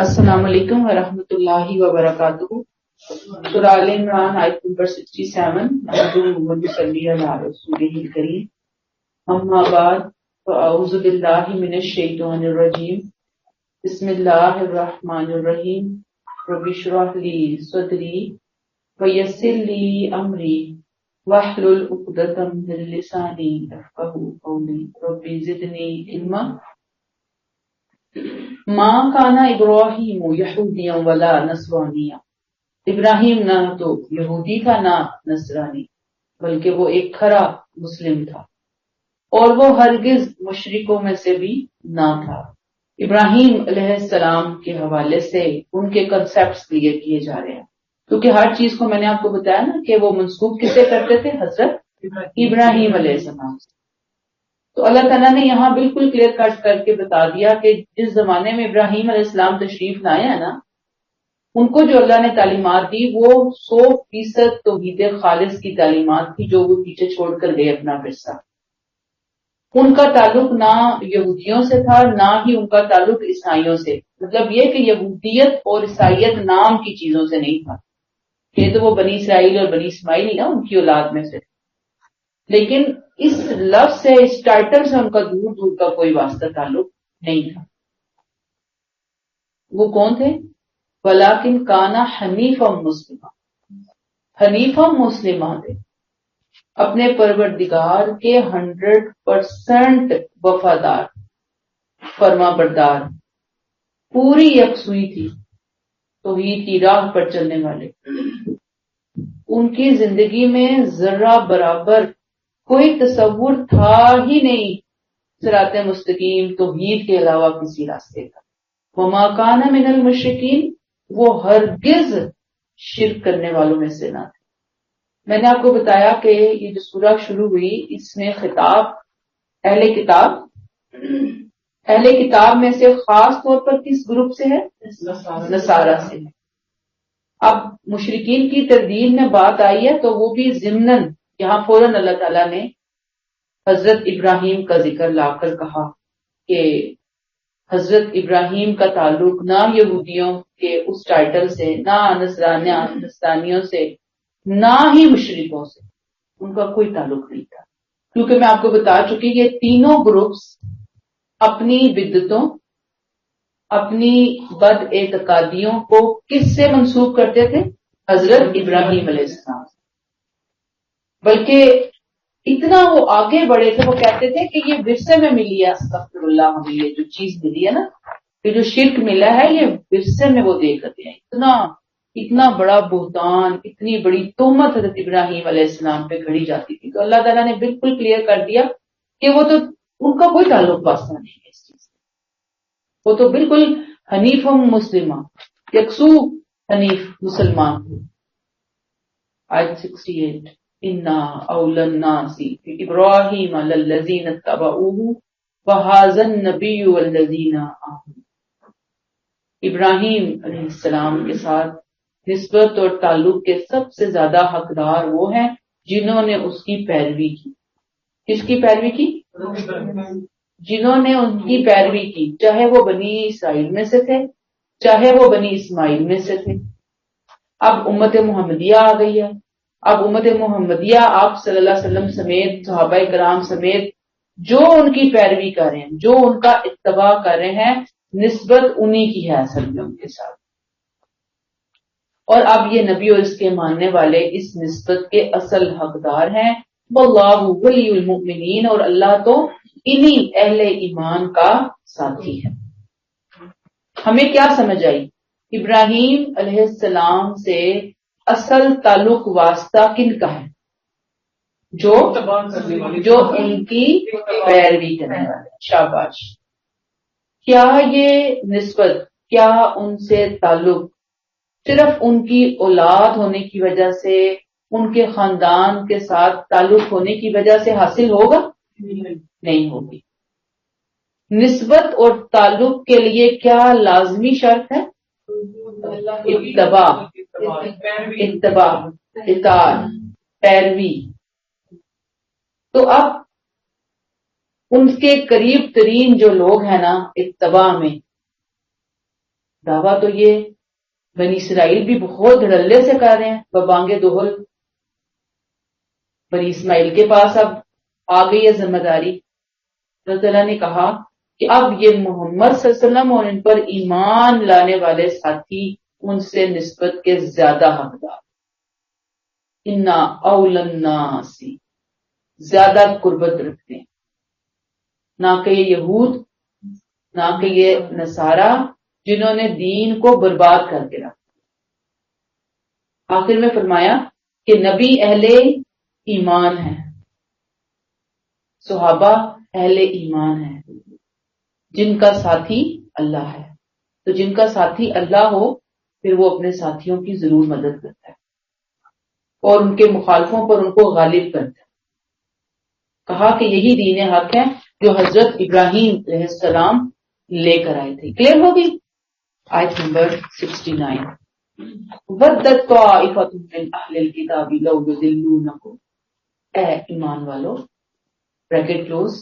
السلام علیکم ورحمۃ اللہ وبرکاتہ۔ سورہ آل عمران آیت نمبر 67۔ نحمدہ صلی اللہ علیہ رسولہ الکریم، اما بعد فاعوذ باللہ من الشیطان الرجیم، بسم اللہ الرحمن الرحیم۔ رب اشرح لی صدری ویسر لی امری واحلل عقدۃ من لسانی یفقہوا قولی رب زدنی علما۔ ماں کانا ابراہیم یہودیا ولا نصرانیا، ابراہیم نہ تو یہودی تھا نہ نصرانی، بلکہ وہ ایک کھرا مسلم تھا، اور وہ ہرگز مشرکوں میں سے بھی نہ تھا۔ ابراہیم علیہ السلام کے حوالے سے ان کے کنسیپٹس کلیئر کیے جا رہے ہیں، کیونکہ ہر چیز کو میں نے آپ کو بتایا نا کہ وہ منسوب کسے کرتے تھے؟ حضرت ابراہیم علیہ السلام۔ تو اللہ تعالیٰ نے یہاں بالکل کلیئر کٹ کر کے بتا دیا کہ جس زمانے میں ابراہیم علیہ السلام تشریف لائے ہیں نا، ان کو جو اللہ نے تعلیمات دی وہ 100% توحید خالص کی تعلیمات تھی، جو وہ پیچھے چھوڑ کر گئے اپنا ورثہ۔ ان کا تعلق نہ یہودیوں سے تھا، نہ ہی ان کا تعلق عیسائیوں سے۔ مطلب یہ کہ یہودیت اور عیسائیت نام کی چیزوں سے نہیں تھا، یہ تو وہ بنی اسرائیل اور بنی اسماعیل نا ان کی اولاد میں سے، لیکن اس لفظ سے، اس ٹائٹل سے ان کا دور دور کا کوئی واسطہ تعلق نہیں تھا۔ وہ کون تھے؟ ولیکن کانا حنیفا مسلمہ، حنیفا مسلمہ تھے، اپنے پروردگار کے 100% وفادار، فرما بردار، پوری یکسوئی تھی، توحید کی راہ پر چلنے والے۔ ان کی زندگی میں ذرہ برابر کوئی تصور تھا ہی نہیں صراط مستقیم توحید کے علاوہ کسی راستے کا۔ وما کان من المشرکین، وہ ہرگز شرک کرنے والوں میں سے نہ تھے۔ میں نے آپ کو بتایا کہ یہ جو سورہ شروع ہوئی اس میں خطاب اہل کتاب میں سے خاص طور پر کس گروپ سے ہے؟ نصارہ سے ہے۔ اب مشرکین کی تردید میں بات آئی ہے تو وہ بھی ضمناً یہاں فوراً اللہ تعالیٰ نے حضرت ابراہیم کا ذکر لا کر کہا کہ حضرت ابراہیم کا تعلق نہ یہودیوں کے اس ٹائٹل سے، نہ نصرانیوں سے، نہ ہی مشرکوں سے، ان کا کوئی تعلق نہیں تھا، کیونکہ میں آپ کو بتا چکی کہ تینوں گروپس اپنی بدعتوں، اپنی بد اعتقادیوں کو کس سے منسوب کرتے تھے؟ حضرت ابراہیم علیہ السلام۔ بلکہ اتنا وہ آگے بڑھے تھے، وہ کہتے تھے کہ یہ ورثے میں ملی ہے، استغفر اللہ، ہمیں یہ جو چیز ملی ہے نا، یہ جو شرک ملا ہے یہ ورثے میں وہ دے کرتے ہیں۔ اتنا بڑا بہتان، اتنی بڑی تہمت حضرت ابراہیم علیہ السلام پہ گھڑی جاتی تھی، تو اللہ تعالیٰ نے بالکل کلیئر کر دیا کہ وہ تو ان کا کوئی تعلق واسطہ نہیں ہے اس چیز سے، وہ تو بالکل حنیف مسلمہ، یکسو حنیف مسلمان تھے۔ آیت 68، انا اولی الناس ابراہیم للذین اتبعوہ وہذا النبی والذین آمنوا۔ ابراہیم علیہ السلام کے ساتھ نسبت اور تعلق کے سب سے زیادہ حقدار وہ ہیں جنہوں نے اس کی پیروی کی۔ کس کی پیروی کی؟ جنہوں نے ان کی پیروی کی، چاہے وہ بنی اسرائیل میں سے تھے، چاہے وہ بنی اسماعیل میں سے تھے۔ اب امت محمدیہ آ گئی ہے، اب امت محمدیہ آپ صلی اللہ علیہ وسلم سمیت، صحابہ کرام سمیت جو ان کی پیروی کر رہے ہیں، جو ان کا اتباع کر رہے ہیں، نسبت انہی کی ہے اصل میں ان کے ساتھ۔ اور اب یہ نبی اور اس کے ماننے والے اس نسبت کے اصل حقدار ہیں۔ واللہ ولی المؤمنین، اور اللہ تو انہی اہل ایمان کا ساتھی ہے۔ ہمیں کیا سمجھ آئی؟ ابراہیم علیہ السلام سے اصل تعلق واسطہ کن کا ہے؟ جو ان کی پیروی کرنے والے۔ شاباش۔ کیا یہ نسبت، کیا ان سے تعلق صرف ان کی اولاد ہونے کی وجہ سے، ان کے خاندان کے ساتھ تعلق ہونے کی وجہ سے حاصل ہوگا؟ نہیں ہوگی۔ نسبت اور تعلق کے لیے کیا لازمی شرط ہے؟ اتباع، اطاعت، پیروی۔ تو اب ان کے قریب ترین جو لوگ ہیں نا اتباع میں، دعویٰ تو یہ بنی اسرائیل بھی بہت دھڑلے سے کر رہے ہیں، ببانگے دوہل. بنی اسماعیل کے پاس اب آ گئی ہے ذمہ داری. اللہ تعالیٰ نے کہا کہ اب یہ محمد صلی اللہ علیہ وسلم اور ان پر ایمان لانے والے ساتھی ان سے نسبت کے زیادہ حقدار، انا اولى الناس، زیادہ قربت رکھتے ہیں، نہ کہ یہ یہود، نہ کہ یہ نصارہ جنہوں نے دین کو برباد کر کے رکھا. آخر میں فرمایا کہ نبی اہل ایمان ہیں، صحابہ اہل ایمان ہیں، جن کا ساتھی اللہ ہے. تو جن کا ساتھی اللہ ہو پھر وہ اپنے ساتھیوں کی ضرور مدد کرتا ہے اور ان کے مخالفوں پر ان کو غالب کرتا ہے. کہا کہ یہی دین حق ہے جو حضرت ابراہیم علیہ السلام لے کر آئے تھے. کلیئر ہوگی؟ آیت نمبر 69. وَدَّتْ طَائِفَةٌ مِّنْ أَهْلِ الْكِتَابِ لَوْ يُضِلُّونَكُمْ، اے ایمان والو، بریکٹ کلوز،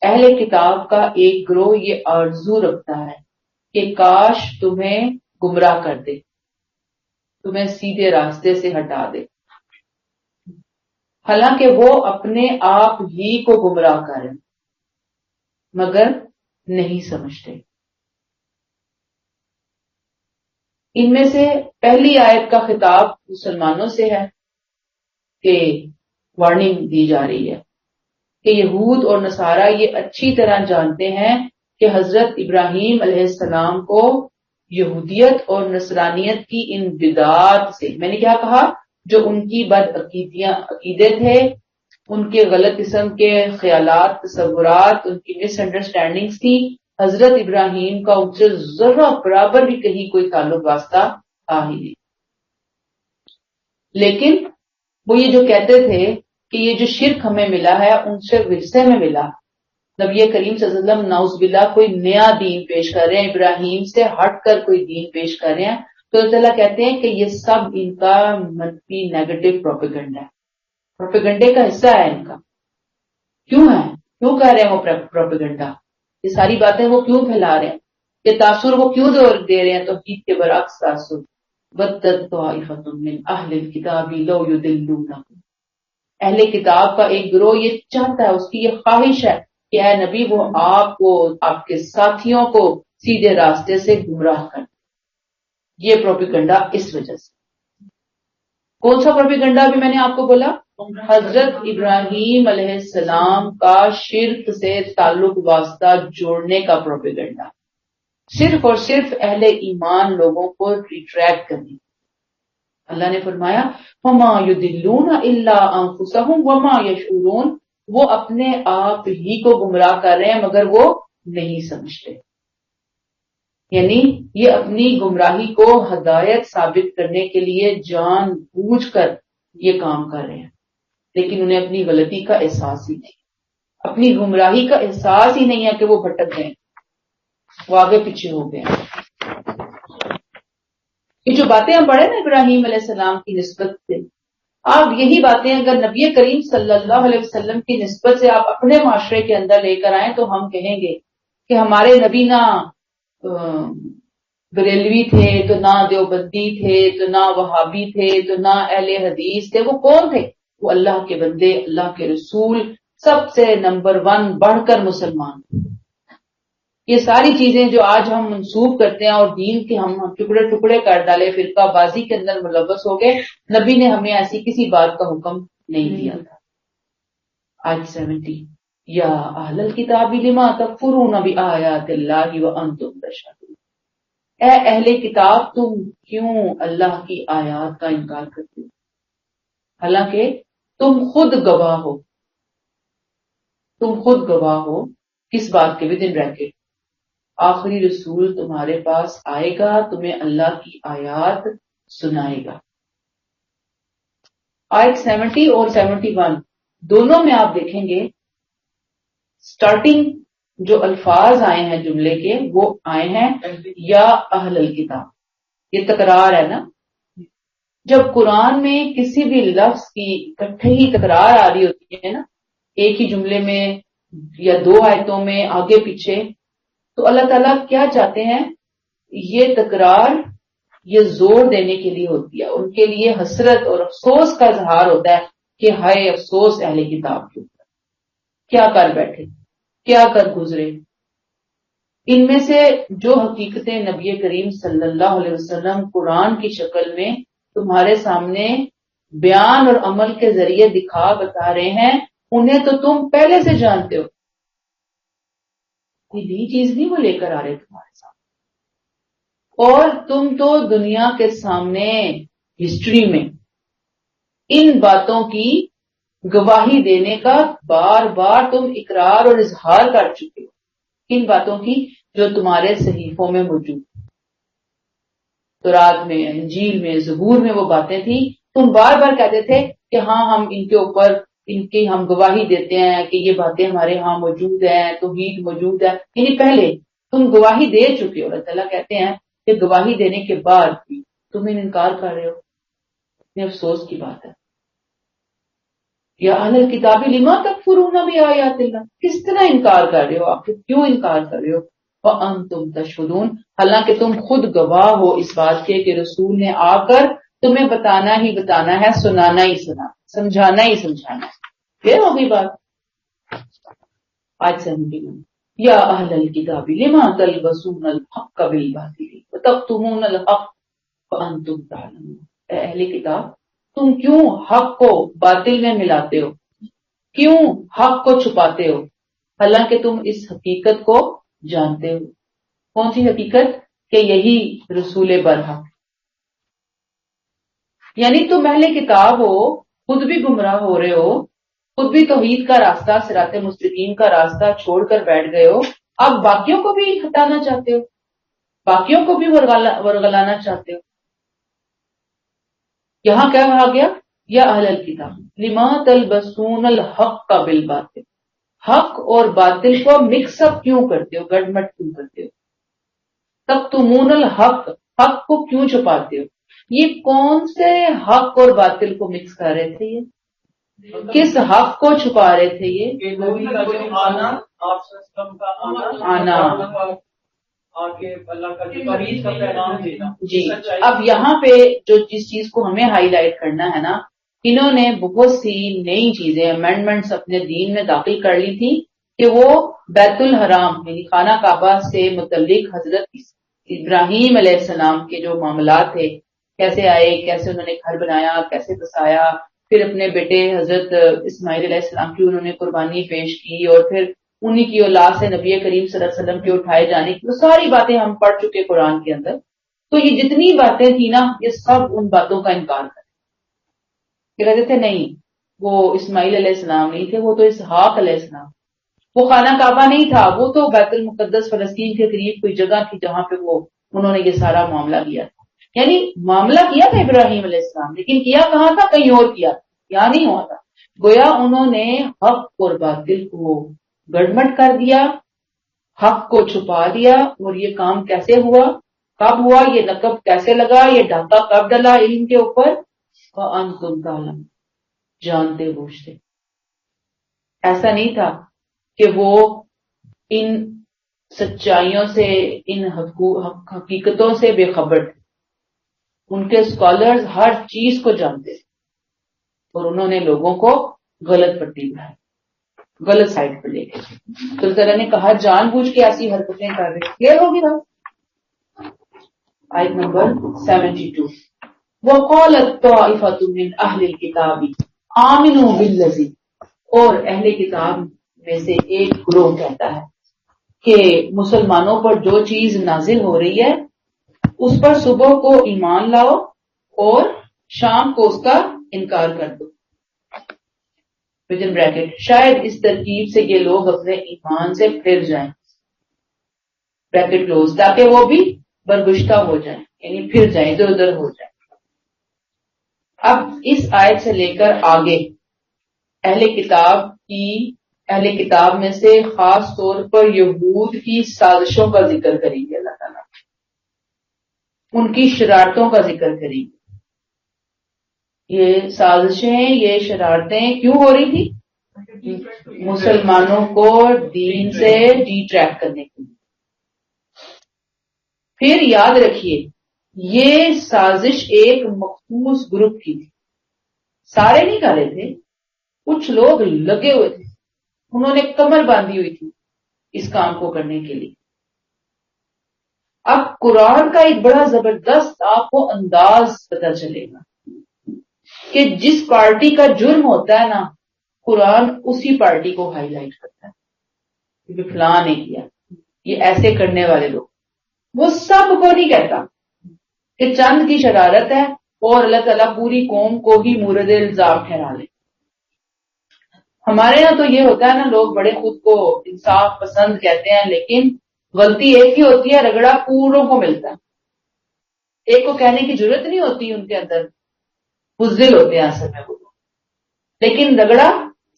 اہل کتاب کا ایک گروہ یہ آرزو رکھتا ہے کہ کاش تمہیں گمراہ کر دے، تمہیں سیدھے راستے سے ہٹا دے، حالانکہ وہ اپنے آپ ہی کو گمراہ کریں مگر نہیں سمجھتے. ان میں سے پہلی آیت کا خطاب مسلمانوں سے ہے کہ وارننگ دی جا رہی ہے کہ یہود اور نصارہ یہ اچھی طرح جانتے ہیں کہ حضرت ابراہیم علیہ السلام کو یہودیت اور نصرانیت کی ان بدعات سے، میں نے کیا کہا، جو ان کی بد عقیدے تھے، ان کے غلط قسم کے خیالات، تصورات، ان کی مس انڈرسٹینڈنگز تھی، حضرت ابراہیم کا ان سے ذرہ برابر بھی کہیں کوئی تعلق واسطہ تھا ہی نہیں. لیکن وہ یہ جو کہتے تھے کہ یہ جو شرک ہمیں ملا ہے ان سے ورثے میں ملا، نبی کریم صلی اللہ علیہ وسلم نعوذ باللہ کوئی نیا دین پیش کر رہے ہیں، ابراہیم سے ہٹ کر کوئی دین پیش کر رہے ہیں، تو اللہ تعالیٰ کہتے ہیں کہ یہ سب ان کا منفی نیگیٹو پروپیگنڈا ہے، پروپیگنڈے کا حصہ ہے ان کا. کیوں ہے؟ کیوں کہہ رہے ہیں وہ پروپیگنڈا؟ یہ ساری باتیں وہ کیوں پھیلا رہے ہیں؟ یہ تاثر وہ کیوں دے رہے ہیں توحید کے برعکس تاثر؟ وَدَّتْ طَائِفَةٌ مِّنْ أَهْلِ الْكِتَابِ لَوْ يُضِلُّونَكُمْ، اہل کتاب کا ایک گروہ یہ چاہتا ہے، اس کی یہ خواہش ہے کہ اے نبی وہ آپ کو، آپ کے ساتھیوں کو سیدھے راستے سے گمراہ کر دے. یہ پروپیگنڈا اس وجہ سے. کون سا پروپیگنڈا بھی میں نے آپ کو بولا؟ حضرت ابراہیم علیہ السلام کا شرک سے تعلق واسطہ جوڑنے کا پروپیگنڈا، صرف اور صرف اہل ایمان لوگوں کو ریٹریکٹ کرنے. اللہ نے فرمایا وَمَا يُضِلُّونَ إِلَّا أَنفُسَهُمْ وَمَا يَشْعُرُونَ، وہ اپنے آپ ہی کو گمراہ کر رہے ہیں مگر وہ نہیں سمجھتے. یعنی یہ اپنی گمراہی کو ہدایت ثابت کرنے کے لیے جان بوجھ کر یہ کام کر رہے ہیں، لیکن انہیں اپنی غلطی کا احساس ہی نہیں، اپنی گمراہی کا احساس ہی نہیں ہے کہ وہ بھٹک گئے، وہ آگے پیچھے ہو گئے. یہ جو باتیں ہم پڑھیں نا ابراہیم علیہ السلام کی نسبت سے، آپ یہی باتیں اگر نبی کریم صلی اللہ علیہ وسلم کی نسبت سے آپ اپنے معاشرے کے اندر لے کر آئیں تو ہم کہیں گے کہ ہمارے نبی نہ بریلوی تھے تو نہ دیوبندی تھے تو نہ وہابی تھے تو نہ اہل حدیث تھے. وہ کون تھے؟ وہ اللہ کے بندے، اللہ کے رسول، سب سے نمبر 1 بڑھ کر مسلمان. یہ ساری چیزیں جو آج ہم منسوب کرتے ہیں اور دین کے ہم ٹکڑے ٹکڑے کر ڈالے، فرقہ بازی کے اندر ملوث ہو گئے، نبی نے ہمیں ایسی کسی بات کا حکم نہیں دیا تھا. آج 70 یا اہل الکتاب لما تکفرون بآیات اللہ وانتم تشہدون، اے اہل کتاب تم کیوں اللہ کی آیات کا انکار کرتے ہو حالانکہ تم خود گواہ ہو. تم خود گواہ ہو کس بات کے؟ ودن بریکٹ آخری رسول تمہارے پاس آئے گا، تمہیں اللہ کی آیات سنائے گا. آیت 70 اور 71 دونوں میں آپ دیکھیں گے سٹارٹنگ جو الفاظ آئے ہیں جملے کے وہ آئے ہیں یا اہل الکتاب. یہ تکرار ہے نا. جب قرآن میں کسی بھی لفظ کی اکٹھے ہی تکرار آ رہی ہوتی ہے نا، ایک ہی جملے میں یا 2 آیتوں میں آگے پیچھے، تو اللہ تعالیٰ کیا چاہتے ہیں؟ یہ تکرار یہ زور دینے کے لیے ہوتی ہے، ان کے لیے حسرت اور افسوس کا اظہار ہوتا ہے کہ ہائے افسوس اہل کتاب کے اوپر، کیا کر بیٹھے، کیا کر گزرے۔ ان میں سے جو حقیقتیں نبی کریم صلی اللہ علیہ وسلم قرآن کی شکل میں تمہارے سامنے بیان اور عمل کے ذریعے دکھا بتا رہے ہیں، انہیں تو تم پہلے سے جانتے ہو، کوئی نئی چیز نہیں وہ لے کر آ رہے تمہارے سامنے، اور تم تو دنیا کے سامنے ہسٹری میں ان باتوں کی گواہی دینے کا بار بار تم اقرار اور اظہار کر چکے ہو، ان باتوں کی جو تمہارے صحیفوں میں موجود، تورات میں، انجیل میں، زبور میں وہ باتیں تھیں، تم بار بار کہتے تھے کہ ہاں ہم ان کے اوپر ان کی ہم گواہی دیتے ہیں کہ یہ باتیں ہمارے ہاں موجود ہیں، توحید موجود ہے، یعنی پہلے تم گواہی دے چکے ہو۔ اللہ تعالیٰ کہتے ہیں کہ گواہی دینے کے بعد بھی تم انکار کر رہے ہو، اتنے افسوس کی بات ہے۔ یا اہل الکتاب لما تکفرون بآیات اللہ، کس طرح انکار کر رہے ہو، آپ کیوں انکار کر رہے ہو؟ وانتم تشہدون، حالانکہ تم خود گواہ ہو اس بات کے کہ رسول نے آ کر تمہیں بتانا ہی بتانا ہے، سنانا ہی سنانا، سمجھانا ہی سمجھانا ہے۔ پھر ہوگی بات آج سے ہم بھی یا اہل الکتاب لما تلبسون الحق بالباطل وتکتمون الحق وانتم تعلمون، اے اہل کتاب تم کیوں حق کو باطل میں ملاتے ہو، کیوں حق کو چھپاتے ہو، حالانکہ تم اس حقیقت کو جانتے ہو۔ کون سی حقیقت؟ کہ یہی رسول برحق، یعنی تم اہل کتاب ہو، خود بھی گمراہ ہو رہے ہو، خود بھی توحید کا راستہ صراط مستقیم کا راستہ چھوڑ کر بیٹھ گئے ہو، اب باقیوں کو بھی ہٹانا چاہتے ہو، باقیوں کو بھی ورگلانا چاہتے ہو۔ یہاں کیا کہا گیا؟ یا اہل الکتاب لما تلبسون الحق بالباطل، حق اور باطل کو مکس اپ کیوں کرتے ہو، گڑمٹ کیوں کرتے ہو؟ تکتمون الحق، حق کو کیوں چھپاتے ہو؟ یہ کون سے حق اور باطل کو مکس کر رہے تھے؟ یہ کس حق کو چھپا رہے تھے؟ یہ آنا جی۔ اب یہاں پہ جو جس چیز کو ہمیں ہائی لائٹ کرنا ہے نا، انہوں نے بہت سی نئی چیزیں امینڈمنٹس اپنے دین میں داخل کر لی تھی کہ وہ بیت الحرام یعنی خانہ کعبہ سے متعلق حضرت ابراہیم علیہ السلام کے جو معاملات تھے، کیسے آئے، کیسے انہوں نے گھر بنایا، کیسے بسایا، پھر اپنے بیٹے حضرت اسماعیل علیہ السلام کی انہوں نے قربانی پیش کی، اور پھر انہی کی اولاد سے نبی کریم صلی اللہ علیہ وسلم کے اٹھائے جانے کی، وہ ساری باتیں ہم پڑھ چکے قرآن کے اندر۔ تو یہ جتنی باتیں تھیں نا، یہ سب ان باتوں کا انکار کرتے، کہ کہتے تھے نہیں وہ اسماعیل علیہ السلام نہیں تھے، وہ تو اسحاق علیہ السلام، وہ خانہ کعبہ نہیں تھا، وہ تو بیت المقدس فلسطین کے قریب کوئی جگہ تھی جہاں پہ وہ انہوں نے یہ سارا معاملہ کیا تھا۔ یعنی معاملہ کیا تھا ابراہیم علیہ السلام، لیکن کیا کہاں تھا؟ کہیں اور کیا تھا، یہاں نہیں ہوا تھا۔ گویا انہوں نے حق اور باطل کو گڑمٹ کر دیا، حق کو چھپا دیا، اور یہ کام کیسے ہوا، کب ہوا، یہ لقب کیسے لگا، یہ ڈھاکہ کب ڈلا علم کے اوپر؟ وَأَنْتُمْ تَعْلَمُونَ، جانتے بوجھتے۔ ایسا نہیں تھا کہ وہ ان سچائیوں سے، ان حقیقتوں سے بے خبر تھے، ان کے اسکالرز ہر چیز کو جانتے تھے، اور انہوں نے لوگوں کو غلط پٹی بنائی، غلط سائڈ پر لے گئے۔ تو اللہ تعالیٰ نے کہا جان بوجھ کے ایسی حرکتیں کر رہے، کلیئر ہوگی نا؟ آیت نمبر 72 وَقَالَتْ طَائِفَةٌ مِّنْ أَهْلِ الْكِتَابِ آمِنُوا بِالَّذِي، اور اہل کتاب میں سے ایک گروہ کہتا ہے کہ مسلمانوں پر جو چیز نازل ہو رہی ہے اس پر صبح کو ایمان لاؤ اور شام کو اس کا انکار کر دو۔ وجن بریکٹ، شاید اس ترکیب سے یہ لوگ اپنے ایمان سے پھر جائیں، بریکٹ کلوز، تاکہ وہ بھی برگشتہ ہو جائیں، یعنی پھر جائیں، ادھر ادھر ہو جائیں۔ اب اس آیت سے لے کر آگے اہل کتاب میں سے خاص طور پر یہود کی سازشوں کا ذکر کریں گے اللہ تعالیٰ، ان کی شرارتوں کا ذکر کریں گے۔ یہ سازشیں، یہ شرارتیں کیوں ہو رہی تھی؟ مسلمانوں کو دین سے ڈی ٹریک کرنے کے لیے. پھر یاد رکھیے یہ سازش ایک مخصوص گروپ کی تھی، سارے نہیں کر رہے تھے، کچھ لوگ لگے ہوئے تھے، انہوں نے کمر باندھی ہوئی تھی اس کام کو کرنے کے لیے. اب قرآن کا ایک بڑا زبردست آپ کو انداز پتہ چلے گا کہ جس پارٹی کا جرم ہوتا ہے نا، قرآن اسی پارٹی کو ہائی لائٹ کرتا ہے کہ فلاں نے کیا، یہ ایسے کرنے والے لوگ. وہ سب کو نہیں کہتا کہ چند کی شرارت ہے اور اللہ تعالیٰ پوری قوم کو ہی مورد الزام ٹھہرا لے. ہمارے یہاں تو یہ ہوتا ہے نا، لوگ بڑے خود کو انصاف پسند کہتے ہیں، لیکن غلطی ایک ہی ہوتی ہے، رگڑا پوروں کو ملتا ہے. ایک کو کہنے کی ضرورت نہیں ہوتی، ان کے اندر بزدل ہوتے ہیں اصل میں وہ، لیکن رگڑا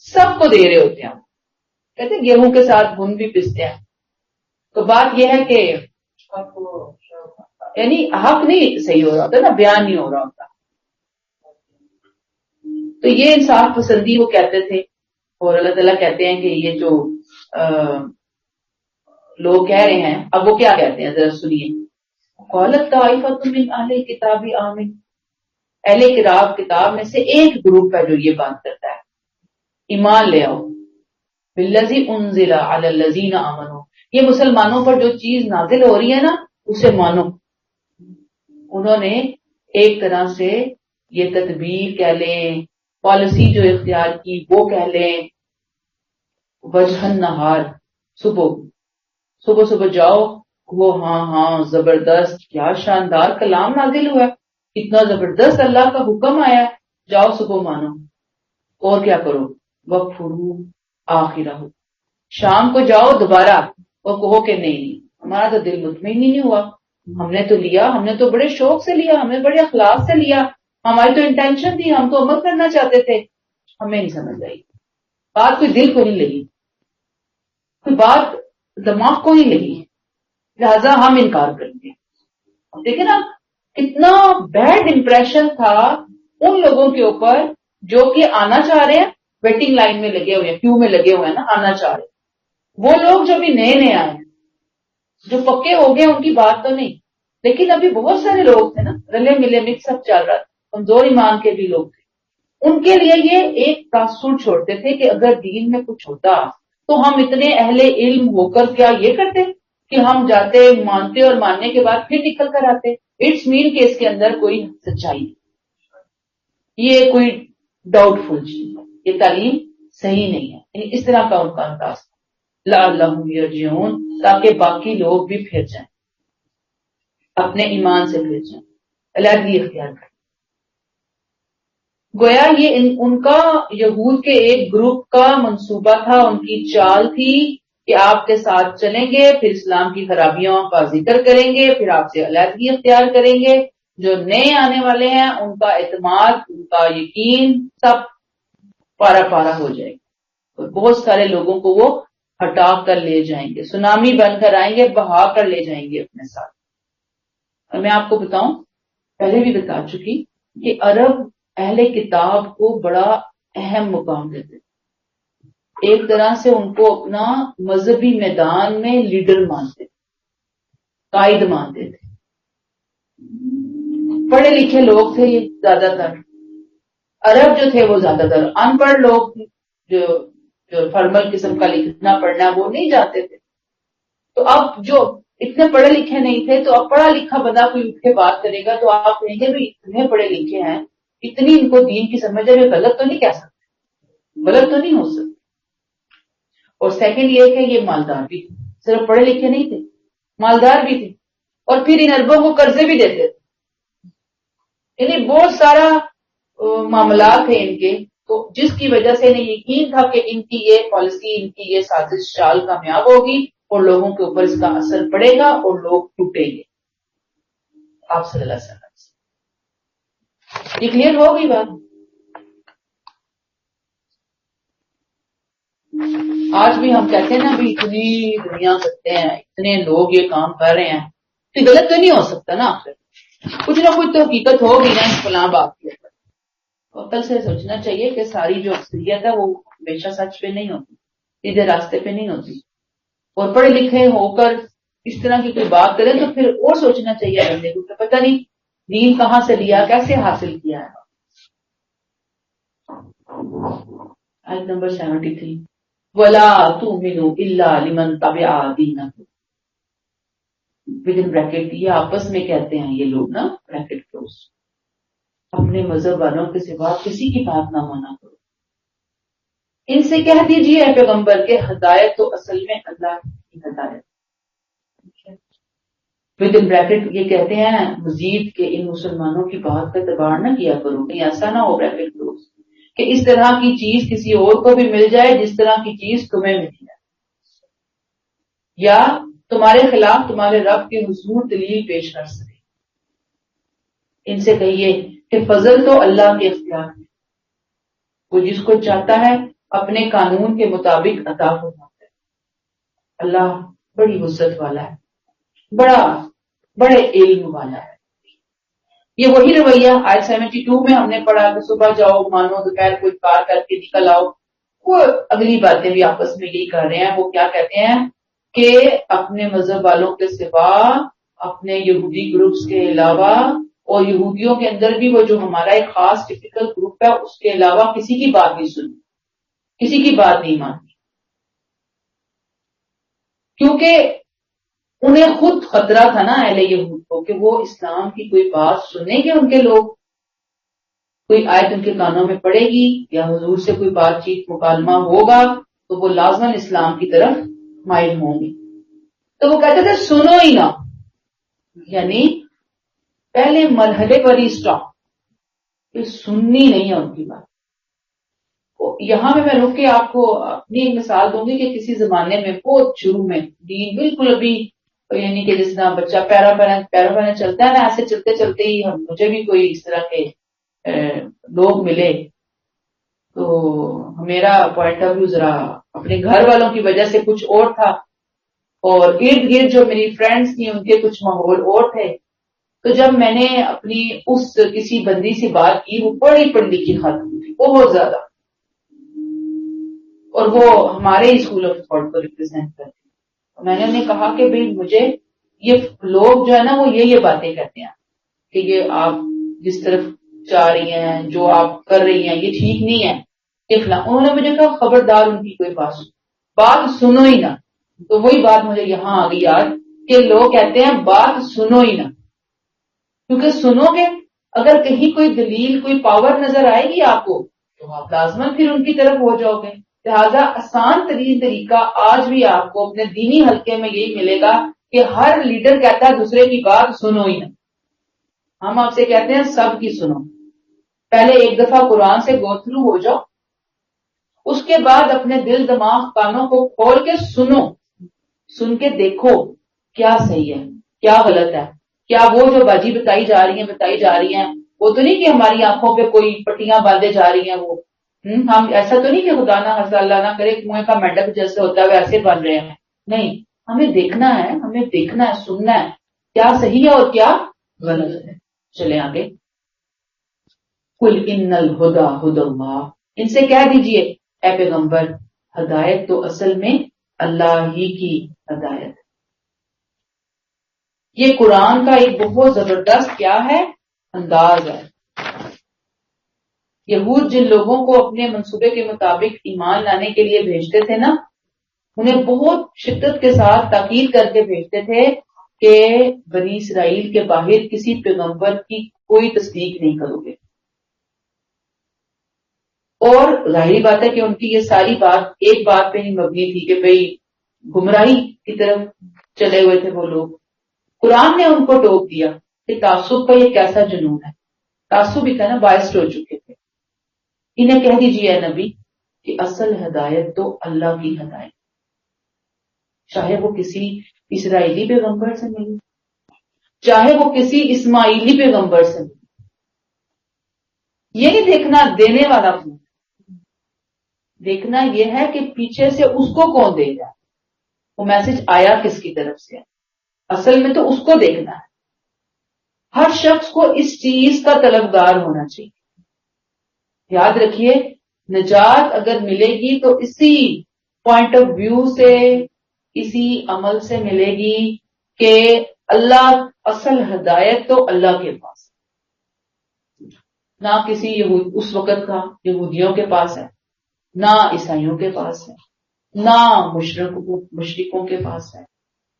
سب کو دے رہے ہوتے ہیں. کہتے ہیں گیہوں کے ساتھ گھن بھی پستے ہیں. تو بات یہ ہے کہ یعنی حق نہیں صحیح ہو رہا ہوتا نا، بیان نہیں ہو رہا ہوتا. تو یہ انصاف پسندی وہ کہتے تھے، اور اللہ تعالیٰ کہتے ہیں کہ یہ جو لوگ کہہ رہے ہیں، اب وہ کیا کہتے ہیں ذرا سنیے. قالت طائفۃ من اہل الکتاب آمنوا، اہل کتاب میں سے ایک گروپ ہے جو یہ بات کرتا ہے ایمان لے آؤ. بالذی انزل علی الذین آمنوا، یہ مسلمانوں پر جو چیز نازل ہو رہی ہے نا اسے مانو. انہوں نے ایک طرح سے یہ تدبیر کہہ لیں، پالیسی جو اختیار کی وہ کہہ لیں. وجہ النہار، صبح جاؤ وہ ہاں زبردست، کیا شاندار کلام نازل ہوا ہے، اتنا زبردست اللہ کا حکم آیا ہے، جاؤ صبح مانو. اور کیا کرو، وَقْفُرُوا آخِرَہُ، شام کو جاؤ دوبارہ اور کہو کہ نہیں ہمارا تو دل مطمئن ہی نہیں ہوا، ہم نے تو لیا، ہم نے تو بڑے شوق سے لیا، ہم نے بڑے اخلاص سے لیا، ہماری تو انٹینشن تھی، ہم تو عمل کرنا چاہتے تھے، ہمیں نہیں سمجھ آئی، بات کوئی دل کو نہیں لگی، کوئی بات دماغ کو نہیں لگی، لہذا ہم انکار کریں گے. دیکھیں نا کتنا بیڈ امپریشن تھا ان لوگوں کے اوپر جو کہ آنا چاہ رہے ہیں، ویٹنگ لائن میں لگے ہوئے ہیں، کیوں میں لگے ہوئے ہیں نا، آنا چاہ رہے ہیں. وہ لوگ جو بھی نئے آئے ہیں، جو پکے ہو گئے ان کی بات تو نہیں، لیکن ابھی بہت سارے لوگ تھے نا، رلے ملے مکس اپ چل رہا تھا، کمزور ایمان کے بھی لوگ تھے. ان کے لیے یہ ایک تاثر چھوڑتے تھے کہ اگر دین میں کچھ ہوتا تو ہم اتنے اہل علم ہو کر کیا یہ کرتے کہ ہم جاتے مانتے اور ماننے کے بعد پھر نکل کر آتے. اٹس مین کہ اس کے اندر کوئی سچائی نہیں، یہ کوئی ڈاؤٹ فل چیز ہے، یہ تعلیم صحیح نہیں ہے. یعنی اس طرح کا ان کا انداز تھا، لعلہم یرجعون، تاکہ باقی لوگ بھی پھر جائیں، اپنے ایمان سے پھر جائیں، علیحدگی اختیار کریں. گویا یہ ان کا یہود کے ایک گروپ کا منصوبہ تھا، ان کی چال تھی کہ آپ کے ساتھ چلیں گے، پھر اسلام کی خرابیوں کا ذکر کریں گے، پھر آپ سے علیحدگی اختیار کریں گے. جو نئے آنے والے ہیں ان کا اعتماد، ان کا یقین سب پارا پارا ہو جائے گا، اور بہت سارے لوگوں کو وہ ہٹا کر لے جائیں گے، سونامی بن کر آئیں گے، بہا کر لے جائیں گے اپنے ساتھ. اور میں آپ کو بتاؤں، پہلے بھی بتا چکی کہ عرب اہل کتاب کو بڑا اہم مقام دیتے تھے، ایک طرح سے ان کو اپنا مذہبی میدان میں لیڈر مانتے تھے، قائد مانتے تھے. پڑھے لکھے لوگ تھے یہ زیادہ تر، عرب جو تھے وہ زیادہ تر ان پڑھ لوگ تھے، جو فارمل قسم کا لکھنا پڑھنا وہ نہیں جانتے تھے. تو اب جو اتنے پڑھے لکھے نہیں تھے، تو اب پڑھا لکھا بندہ کوئی اٹھ کے بات کرے گا تو آپ کہیں گے بھی اتنے پڑھے لکھے ہیں، اتنی ان کو دین کی سمجھ ہے، غلط تو نہیں کہہ سکتے، غلط تو نہیں ہو سکتے. اور سیکنڈ یہ کہ یہ مالدار بھی تھے، صرف پڑھے لکھے نہیں تھے، مالدار بھی تھے، اور پھر ان اربوں کو قرضے بھی دیتے تھے. یعنی بہت سارا معاملات ہیں ان کے، تو جس کی وجہ سے انہیں یقین تھا کہ ان کی یہ پالیسی، ان کی یہ سازش چال کامیاب ہوگی اور لوگوں کے اوپر اس کا اثر پڑے گا اور لوگ ٹوٹیں گے. آپ صلی اللہ علیہ وسلم یہ کلیئر ہو گئی بات. آج بھی ہم کہتے ہیں نا بھی اتنی دنیا کرتے ہیں، اتنے لوگ یہ کام کر رہے ہیں، تو غلط تو نہیں ہو سکتا نا، آخر کچھ نہ کچھ تو حقیقت ہوگی نا اس فلاں بات کے اوپر. عقل سے سوچنا چاہیے کہ ساری جو اکثریت ہے وہ ہمیشہ سچ پہ نہیں ہوتی، سیدھے راستے پہ نہیں ہوتی، اور پڑھے لکھے ہو کر اس طرح کی کوئی بات کرے تو پھر اور سوچنا چاہیے بندے کو کہ پتہ نہیں دین کہاں سے لیا، کیسے حاصل کیا ہے۔ آیت نمبر 73 وَلَا تُؤْمِنُوا إِلَّا لِمَنْ تَبِعَ دِينَكُمْ، بگن بریکٹ، یہ آپس میں کہتے ہیں یہ لوگ نا، بریکٹ کلوز، اپنے مذہب والوں کے سوا کسی کی بات نہ مانا کرو۔ ان سے کہہ دیجیے اے پیغمبر کہ ہدایت تو اصل میں اللہ کی ہدایت۔ ودن بریکٹ یہ کہتے ہیں مزید کہ ان مسلمانوں کی بات کا اعتبار نہ کیا کرو، کہیں ایسا نہ ہو بریکٹ کلوز کہ اس طرح کی چیز کسی اور کو بھی مل جائے جس طرح کی چیز تمہیں ملی ہے، یا تمہارے خلاف تمہارے رب کے حضور دلیل پیش کر سکے۔ ان سے کہیے کہ فضل تو اللہ کے اختیار میں، وہ جس کو چاہتا ہے اپنے قانون کے مطابق عطا فرماتا ہے۔ اللہ بڑی وسعت والا ہے، بڑے علم والا ہے۔ یہ وہی رویہ آیت 72 میں ہم نے پڑھا کہ صبح جاؤ مانو، دوپہر کوئی کار کر کے نکل آؤ، وہ اگلی باتیں بھی آپس میں یہی کر رہے ہیں۔ وہ کیا کہتے ہیں کہ اپنے مذہب والوں کے سوا، اپنے یہودی گروپس کے علاوہ، اور یہودیوں کے اندر بھی وہ جو ہمارا ایک خاص ٹپیکل گروپ ہے اس کے علاوہ کسی کی بات نہیں سنی، کسی کی بات نہیں مانی، کیونکہ انہیں خود خطرہ تھا نا اہل یہود کو کہ وہ اسلام کی کوئی بات سنیں گے، ان کے لوگ کوئی آیت ان کے کانوں میں پڑے گی یا حضور سے کوئی بات چیت مکالمہ ہوگا تو وہ لازماً اسلام کی طرف مائل ہوں گے۔ تو وہ کہتے تھے سنو ہی نہ، یعنی پہلے مرحلے پر ہی اسٹاپ، کہ سننی نہیں ہے ان کی بات۔ یہاں میں رک کے آپ کو اپنی ایک مثال دوں گی کہ کسی زمانے میں بہت شروع میں دین بالکل ابھی، یعنی کہ جس طرح بچہ پیرا پیرا چلتا ہے نا، ایسے چلتے چلتے ہی مجھے بھی کوئی اس طرح کے لوگ ملے تو میرا پوائنٹ آف ویو ذرا اپنے گھر والوں کی وجہ سے کچھ اور تھا، اور ارد گرد جو میری فرینڈس تھیں ان کے کچھ ماحول اور تھے۔ تو جب میں نے اپنی اس کسی بندی سے بات کی، وہ بڑی پڑھی لکھی خاتون تھی بہت زیادہ، اور وہ ہمارے اسکول آف تھاٹ کو ریپرزینٹ کرتی۔ میں نے انہیں کہا کہ بھئی مجھے یہ لوگ جو ہے نا وہ یہ باتیں کرتے ہیں کہ یہ آپ جس طرف جا رہی ہیں، جو آپ کر رہی ہیں یہ ٹھیک نہیں ہے، کہ فلاں۔ انہوں نے مجھے کہا خبردار ان کی کوئی بات سنو ہی نہ۔ تو وہی بات مجھے یہاں آ گئی یاد کہ لوگ کہتے ہیں بات سنو ہی نہ، کیونکہ سنو گے اگر کہیں کوئی دلیل، کوئی پاور نظر آئے گی آپ کو تو آپ لازماً پھر ان کی طرف ہو جاؤ گے۔ لہٰذا آسان ترین طریقہ آج بھی آپ کو اپنے دینی حلقے میں یہی ملے گا کہ ہر لیڈر کہتا ہے دوسرے کی بات سنو ہی نہ۔ ہم آپ سے کہتے ہیں سب کی سنو، پہلے ایک دفعہ قرآن سے گو تھرو ہو جاؤ، اس کے بعد اپنے دل دماغ کانوں کو کھول کے سنو، سن کے دیکھو کیا صحیح ہے کیا غلط ہے، کیا وہ جو باجی بتائی جا رہی ہیں وہ تو نہیں کہ ہماری آنکھوں پہ کوئی پٹیاں باندھے جا رہی ہیں، وہ ہم ایسا تو نہیں کہ خدا نہ خاصا اللہ نہ کرے کنویں کا مینڈک جیسے ہوتا ہے ویسے بن رہے ہیں، نہیں، ہمیں دیکھنا ہے سننا ہے کیا صحیح ہے اور کیا غلط ہے۔ چلے آگے، قل ان الہدی ھدی اللہ، ان سے کہہ دیجئے اے پیغمبر ہدایت تو اصل میں اللہ ہی کی ہدایت۔ یہ قرآن کا ایک بہت زبردست کیا ہے انداز ہے۔ یہود جن لوگوں کو اپنے منصوبے کے مطابق ایمان لانے کے لیے بھیجتے تھے نا، انہیں بہت شدت کے ساتھ تاکید کر کے بھیجتے تھے کہ بنی اسرائیل کے باہر کسی پیغمبر کی کوئی تصدیق نہیں کرو گے، اور ظاہری بات ہے کہ ان کی یہ ساری بات ایک بات پہ ہی مبنی تھی کہ بھئی گمراہی کی طرف چلے ہوئے تھے وہ لوگ۔ قرآن نے ان کو ٹوک دیا کہ تعصب کا یہ کیسا جنون ہے، تعصب ہی تھا نا، باعث ہو چکے تھے۔ انہیں کہہ دیجیے اے نبی کہ اصل ہدایت تو اللہ کی ہدایت، چاہے وہ کسی اسرائیلی پیغمبر سے ملی، چاہے وہ کسی اسماعیلی پیغمبر سے ملی۔ یہ نہیں دیکھنا دینے والا کون، دیکھنا یہ ہے کہ پیچھے سے اس کو کون دے گا، وہ میسج آیا کس کی طرف سے ہے۔ اصل میں تو اس کو دیکھنا ہے، ہر شخص کو اس چیز کا طلبگار ہونا چاہیے یاد رکھیے نجات اگر ملے گی تو اسی پوائنٹ آف ویو سے، اسی عمل سے ملے گی کہ اللہ، اصل ہدایت تو اللہ کے پاس، نہ کسی اس وقت کا یہودیوں کے پاس ہے، نہ عیسائیوں کے پاس ہے، نہ مشرکوں کے پاس ہے۔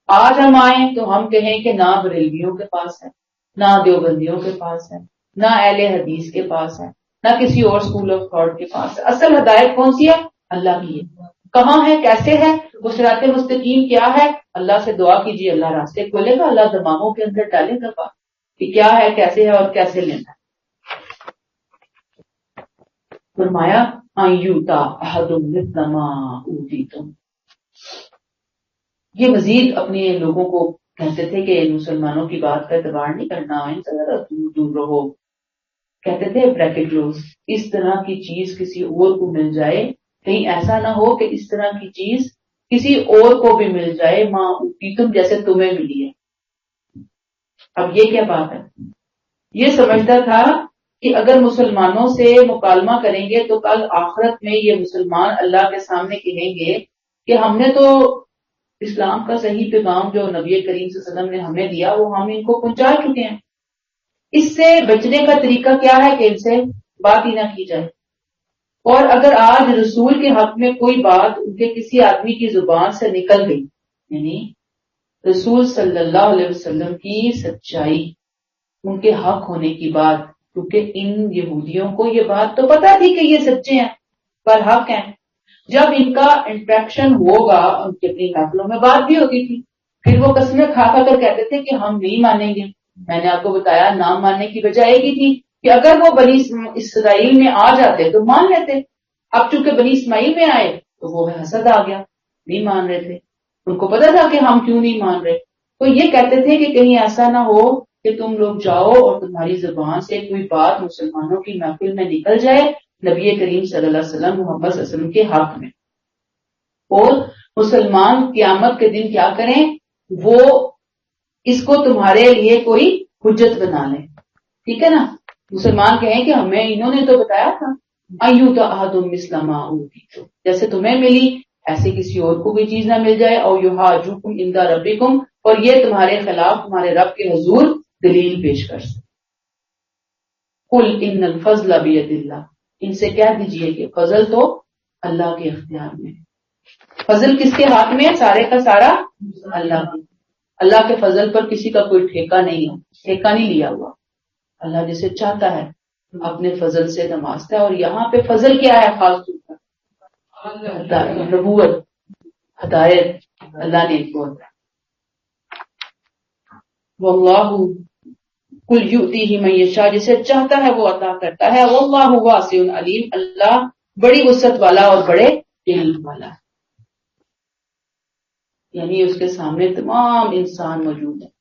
آج ہم آئیں تو ہم کہیں کہ نہ بریلویوں کے پاس ہے، نہ دیوبندیوں کے پاس ہے، نہ اہل حدیث کے پاس ہے، نہ کسی اور اسکول آف تھاٹ کے پاس ہے۔ اصل ہدایت کون سی ہے؟ اللہ کی ہے۔ کہاں ہے، کیسے ہے، وہ صراط مستقیم کیا ہے؟ اللہ سے دعا کیجیے، اللہ راستے کھولے گا، اللہ دماغوں کے اندر ڈالے گا بات کہ کیا ہے، کیسے ہے اور کیسے لینا ہے۔ فرمایا ایوتا احد مثل ما اوتیتم، یہ مزید اپنے لوگوں کو کہتے تھے کہ مسلمانوں کی بات کا اعتبار نہیں کرنا، ان سے ذرا دور دور رہو۔ کہتے تھے بریکٹ کلوز، اس طرح کی چیز کسی اور کو مل جائے، کہیں ایسا نہ ہو کہ اس طرح کی چیز کسی اور کو بھی مل جائے، ماں اوتیتم جیسے تمہیں ملی ہے۔ اب یہ کیا بات ہے؟ یہ سمجھتا تھا کہ اگر مسلمانوں سے مکالمہ کریں گے تو کل آخرت میں یہ مسلمان اللہ کے سامنے کہیں گے کہ ہم نے تو اسلام کا صحیح پیغام جو نبی کریم صلی اللہ علیہ وسلم نے ہمیں دیا وہ ہم ان کو پہنچا چکے ہیں۔ اس سے بچنے کا طریقہ کیا ہے کہ ان سے بات ہی نہ کی جائے۔ اور اگر آج رسول کے حق میں کوئی بات ان کے کسی آدمی کی زبان سے نکل گئی، یعنی رسول صلی اللہ علیہ وسلم کی سچائی، ان کے حق ہونے کی بات، کیونکہ ان یہودیوں کو یہ بات تو پتا تھی کہ یہ سچے ہیں پر حق ہیں، جب ان کا انٹریکشن ہوگا، ان کی اپنی محفلوں میں بات بھی ہوتی تھی، پھر وہ قسمیں کھا کھا کر کہتے تھے کہ ہم نہیں مانیں گے۔ میں نے آپ کو بتایا نام ماننے کی وجہ ایک ہی تھی کہ اگر وہ بنی اسرائیل میں آ جاتے تو مان لیتے، اب چونکہ بنی اسماعیل میں آئے تو وہ حسد آ گیا، نہیں مان رہے تھے، ان کو پتا تھا کہ ہم کیوں نہیں مان رہے۔ تو یہ کہتے تھے کہ کہیں ایسا نہ ہو کہ تم لوگ جاؤ اور تمہاری زبان سے کوئی بات مسلمانوں کی محفل میں نکل جائے نبی کریم صلی اللہ علیہ وسلم، محمد صلی اللہ علیہ وسلم کے حق میں، اور مسلمان قیامت کے دن کیا کریں، وہ اس کو تمہارے لیے کوئی حجت بنا لیں۔ ٹھیک ہے نا، مسلمان کہیں کہ ہمیں انہوں نے تو بتایا تھا ایوتا احدم مثل ما اوتیتم، جیسے تمہیں ملی ایسے کسی اور کو بھی چیز نہ مل جائے، او یحاجوکم عند ربکم، اور یہ تمہارے خلاف تمہارے رب کے حضور دلیل پیش کر سکے۔ قل ان الفضل بید اللہ، ان سے کہہ دیجئے کہ فضل تو اللہ کے اختیار میں ہے۔ فضل کس کے ہاتھ میں ہے؟ سارے کا سارا اللہ کی۔ اللہ کے فضل پر کسی کا کوئی ٹھیکہ نہیں ہے، ٹھیکہ نہیں لیا ہوا۔ اللہ جسے چاہتا ہے اپنے فضل سے نوازتا ہے، اور یہاں پہ فضل کیا ہے؟ خاص طور پر نبوت، ہدایت اللہ نے ان کو عطا۔ واللہ قل یؤتیہ من یشاء، جسے چاہتا ہے وہ عطا کرتا ہے، واللہ واسع علیم، اللہ بڑی وسعت والا اور بڑے علم والا ہے، یعنی اس کے سامنے تمام انسان موجود ہیں۔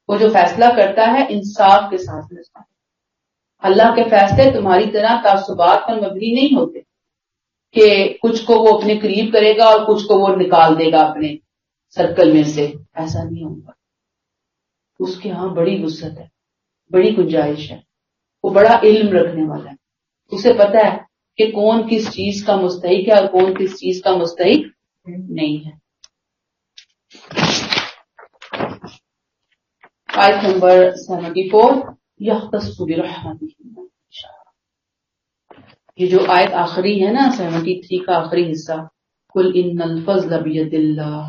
وہ جو فیصلہ کرتا ہے انصاف کے ساتھ میں، اللہ کے فیصلے تمہاری طرح تعصبات پر مبنی نہیں ہوتے کہ کچھ کو وہ اپنے قریب کرے گا اور کچھ کو وہ نکال دے گا اپنے سرکل میں سے، ایسا نہیں ہوگا۔ اس کے ہاں بڑی وسعت ہے، بڑی گنجائش ہے، وہ بڑا علم رکھنے والا ہے، اسے پتا ہے کہ کون کس چیز کا مستحق ہے اور کون کس چیز کا مستحق نہیں ہے۔ آیت نمبر 74، یختص برحمتہ، یہ جو آیت آخری ہے نا 73 کا آخری حصہ، قل ان الفضل بید اللہ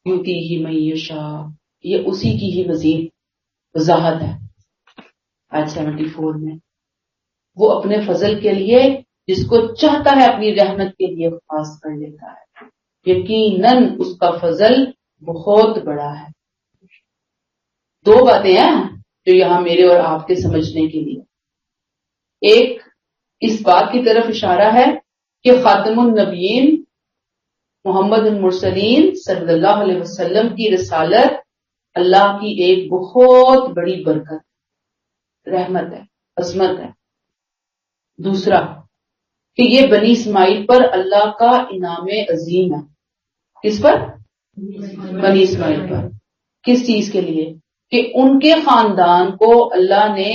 یؤتیہ من یشاء، یہ اسی کی ہی مزید وضاحت ہے۔ آیت 74 میں وہ اپنے فضل کے لیے جس کو چاہتا ہے اپنی رحمت کے لیے خاص کر لیتا ہے، یقیناً اس کا فضل بہت بڑا ہے۔ دو باتیں ہیں جو یہاں میرے اور آپ کے سمجھنے کے لیے، ایک اس بات کی طرف اشارہ ہے کہ خاتم النبیین محمد المرسلین صلی اللہ علیہ وسلم کی رسالت اللہ کی ایک بہت بڑی برکت، رحمت ہے، عظمت ہے۔ دوسرا کہ یہ بنی اسماعیل پر اللہ کا انعام عظیم ہے۔ کس پر؟ بنی اسماعیل پر۔ کس چیز کے لیے؟ کہ ان کے خاندان کو اللہ نے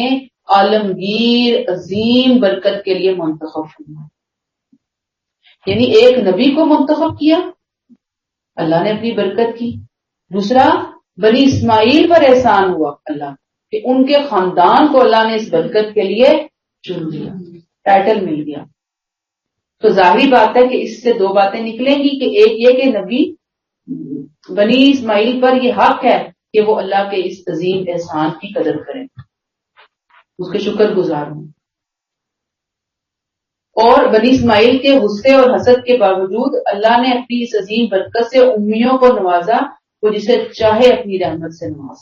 عالمگیر عظیم برکت کے لیے منتخب فرمایا. یعنی ایک نبی کو منتخب کیا، اللہ نے اپنی برکت کی. دوسرا بنی اسماعیل پر احسان ہوا اللہ کہ ان کے خاندان کو اللہ نے اس برکت کے لیے چن لیا، ٹائٹل مل گیا. تو ظاہری بات ہے کہ اس سے دو باتیں نکلیں گی کہ ایک یہ کہ نبی بنی اسماعیل پر یہ حق ہے کہ وہ اللہ کے اس عظیم احسان کی قدر کریں، اس کے شکر گزار ہوں. اور بنی اسماعیل کے غصے اور حسد کے باوجود اللہ نے اپنی اس عظیم برکت سے امیوں کو نوازا، وہ جسے چاہے اپنی رحمت سے نواز.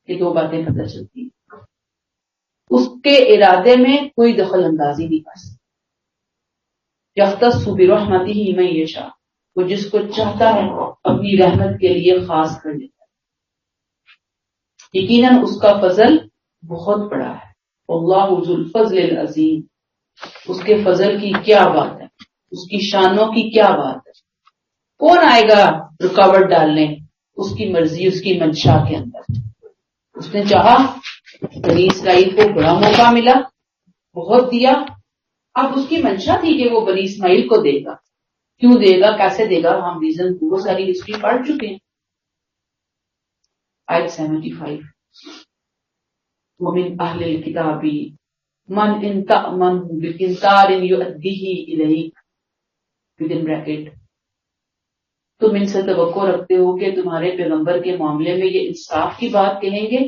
یہ دو باتیں پتہ چلتی ہیں. اس کے ارادے میں کوئی دخل اندازی نہیں کر سکتی. یختص برحمتہ من یشاء، وہ جس کو چاہتا ہے اپنی رحمت کے لیے خاص کر لیتا ہے. یقیناً اس کا فضل بہت بڑا ہے. اللہ ذو الفضل العظیم، اس کے فضل کی کیا بات ہے، اس کی شانوں کی کیا بات ہے. کون آئے گا رکاوٹ ڈالنے اس کی مرضی، اس کی منشا کے اندر. اس نے چاہا، بنی اسرائیل کو بڑا موقع ملا، بہت دیا. اب اس کی منشا تھی کہ وہ بنی اسماعیل کو دے گا. کیوں دے گا، کیسے دے گا، ہم ریزن وہ ساری ہسٹری پڑھ چکے ہیں. آیت 75 وَمِنْ أَهْلِ الْكِتَابِ مَنْ إِنْ تَأْمَنْهُ بِقِنْطَارٍ يُؤَدِّهِ إِلَيْكَ within bracket. تم ان سے توقع رکھتے ہو کہ تمہارے پیغمبر کے معاملے میں یہ انصاف کی بات کہیں گے،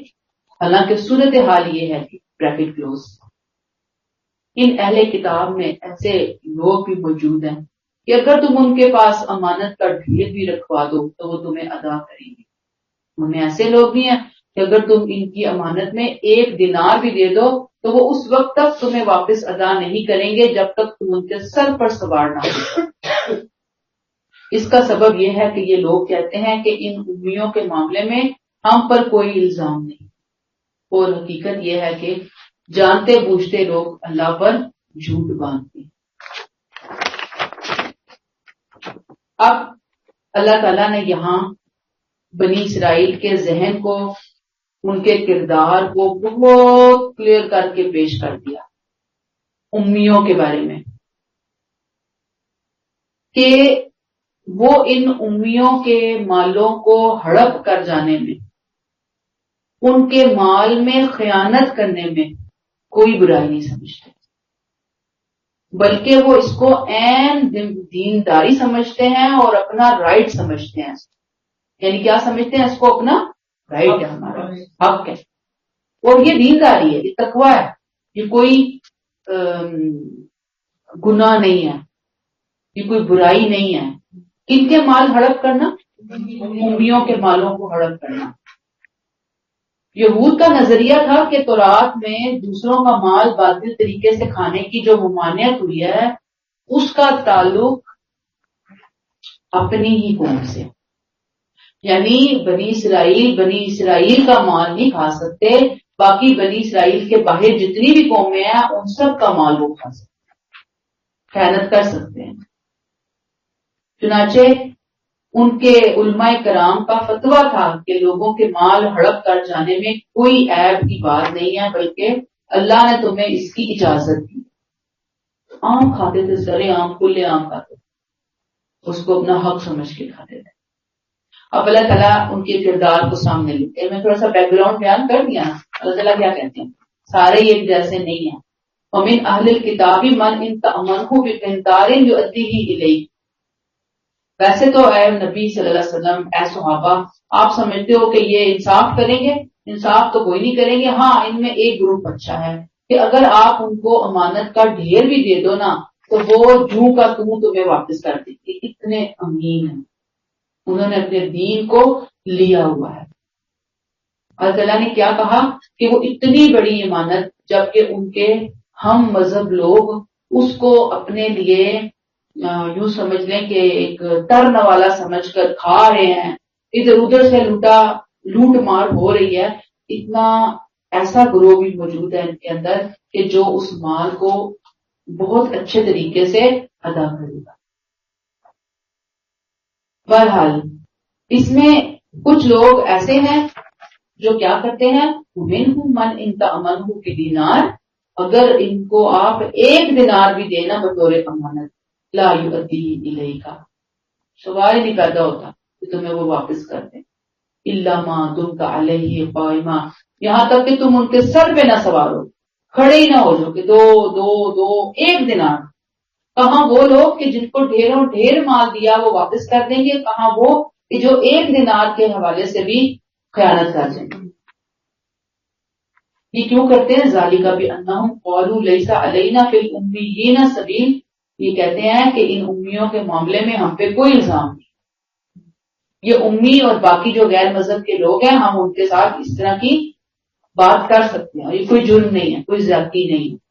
حالانکہ صورتحال یہ ہے کہ بریکٹ کلوز. ان اہل کتاب میں ایسے لوگ بھی موجود ہیں کہ اگر تم ان کے پاس امانت کا ڈھیر بھی رکھوا دو تو وہ تمہیں ادا کریں گے. ان میں ایسے لوگ بھی ہیں کہ اگر تم ان کی امانت میں 1 دینار بھی دے دو تو وہ اس وقت تک تمہیں واپس ادا نہیں کریں گے جب تک تم ان کے سر پر سوار نہ ہو. اس کا سبب یہ ہے کہ یہ لوگ کہتے ہیں کہ ان امیوں کے معاملے میں ہم پر کوئی الزام نہیں، اور حقیقت یہ ہے کہ جانتے بوجھتے لوگ اللہ پر جھوٹ باندھتے ہیں. اب اللہ تعالیٰ نے یہاں بنی اسرائیل کے ذہن کو، ان کے کردار کو بہت کلیئر کر کے پیش کر دیا امیوں کے بارے میں، کہ وہ ان امیوں کے مالوں کو ہڑپ کر جانے میں، ان کے مال میں خیانت کرنے میں کوئی برائی نہیں سمجھتے، بلکہ وہ اس کو عین دینداری سمجھتے ہیں اور اپنا رائٹ سمجھتے ہیں. یعنی کیا سمجھتے ہیں؟ اس کو اپنا رائٹ ہے، ہمارا حق ہے. اور یہ دینداری ہے، یہ تقویٰ ہے، یہ کوئی گناہ نہیں ہے، یہ کوئی برائی نہیں ہے. کن کے مال ہڑپ کرنا؟ امیوں کے مالوں کو ہڑپ کرنا. یہود کا نظریہ تھا کہ تورات میں دوسروں کا مال باطل طریقے سے کھانے کی جو ممانعت ہوئی ہے اس کا تعلق اپنی ہی قوم سے، یعنی بنی اسرائیل کا مال نہیں کھا سکتے، باقی بنی اسرائیل کے باہر جتنی بھی قومیں ہیں ان سب کا مال وہ کھا سکتے، خیانت کر سکتے ہیں. چنانچہ ان کے علماء کرام کا فتویٰ تھا کہ لوگوں کے مال ہڑپ کر جانے میں کوئی عیب کی بات نہیں ہے، بلکہ اللہ نے تمہیں اس کی اجازت دی. عام کھاتے تھے، سرے عام، کھلے عام کھاتے تھے، اس کو اپنا حق سمجھ کے کھاتے تھے. اب اللہ تعالیٰ ان کے کردار کو سامنے لیتے ہیں. میں تھوڑا سا بیک گراؤنڈ بیان کر دیا نا. اللہ تعالیٰ کیا کہتے ہیں؟ سارے ایک جیسے نہیں ہیں. وَمِنْ أَهْلِ الْكِتَابِ مَنْ إِنْ تَأْمَنْهُ بِقِنْطَارٍ يُؤَدِّهِ إِلَيْكَ. ویسے تو اے نبی صلی اللہ علیہ وسلم، اے صحابہ، آپ سمجھتے ہو کہ یہ انصاف کریں گے؟ انصاف تو کوئی نہیں کریں گے. ہاں، ان میں ایک گروپ اچھا ہے کہ اگر آپ ان کو امانت کا ڈھیر بھی دے دو نا تو وہ جوں کا توں تمہیں واپس کر دیں گے. اتنے امین ہیں، انہوں نے اپنے دین کو لیا ہوا ہے. اللہ تعالیٰ نے کیا کہا کہ وہ اتنی بڑی امانت، جبکہ ان کے ہم مذہب لوگ اس کو اپنے لیے یوں سمجھ لیں کہ ایک ٹرن والا سمجھ کر کھا رہے ہیں، ادھر ادھر سے لوٹ مار ہو رہی ہے. اتنا ایسا گروہ بھی موجود ہے ان کے اندر کہ جو اس مال کو بہت اچھے طریقے سے ادا کرے گا. بہرحال اس میں کچھ لوگ ایسے ہیں جو کیا کرتے ہیں منہم من ان تأمنہ بدینار، اگر ان کو آپ 1 دینار بھی دینا بطور امانت، لا یؤدیہ الیک، سوال نہیں پیدا ہوتا کہ تمہیں وہ واپس کر دیں، الا ما دمت علیہ قائما، یہاں تک کہ تم ان کے سر پہ نہ سوار ہو، کھڑے ہی نہ ہو جو کہ دو دو دو 1 دینار۔ کہاں وہ لوگ کہ جن کو ڈھیروں ڈھیر مال دیا وہ واپس کر دیں گے، کہاں وہ کہ جو 1 دینار کے حوالے سے بھی خیانت کر دیں گے۔ یہ کیوں کرتے ہیں؟ ذالک بانہم قالوا لیس علینا فی الامیین سبیل، یہ کہتے ہیں کہ ان امیوں کے معاملے میں ہم پہ کوئی الزام نہیں، یہ امی اور باقی جو غیر مذہب کے لوگ ہیں ہم ان کے ساتھ اس طرح کی بات کر سکتے ہیں، اور یہ کوئی جرم نہیں ہے، کوئی زیادتی نہیں ہے۔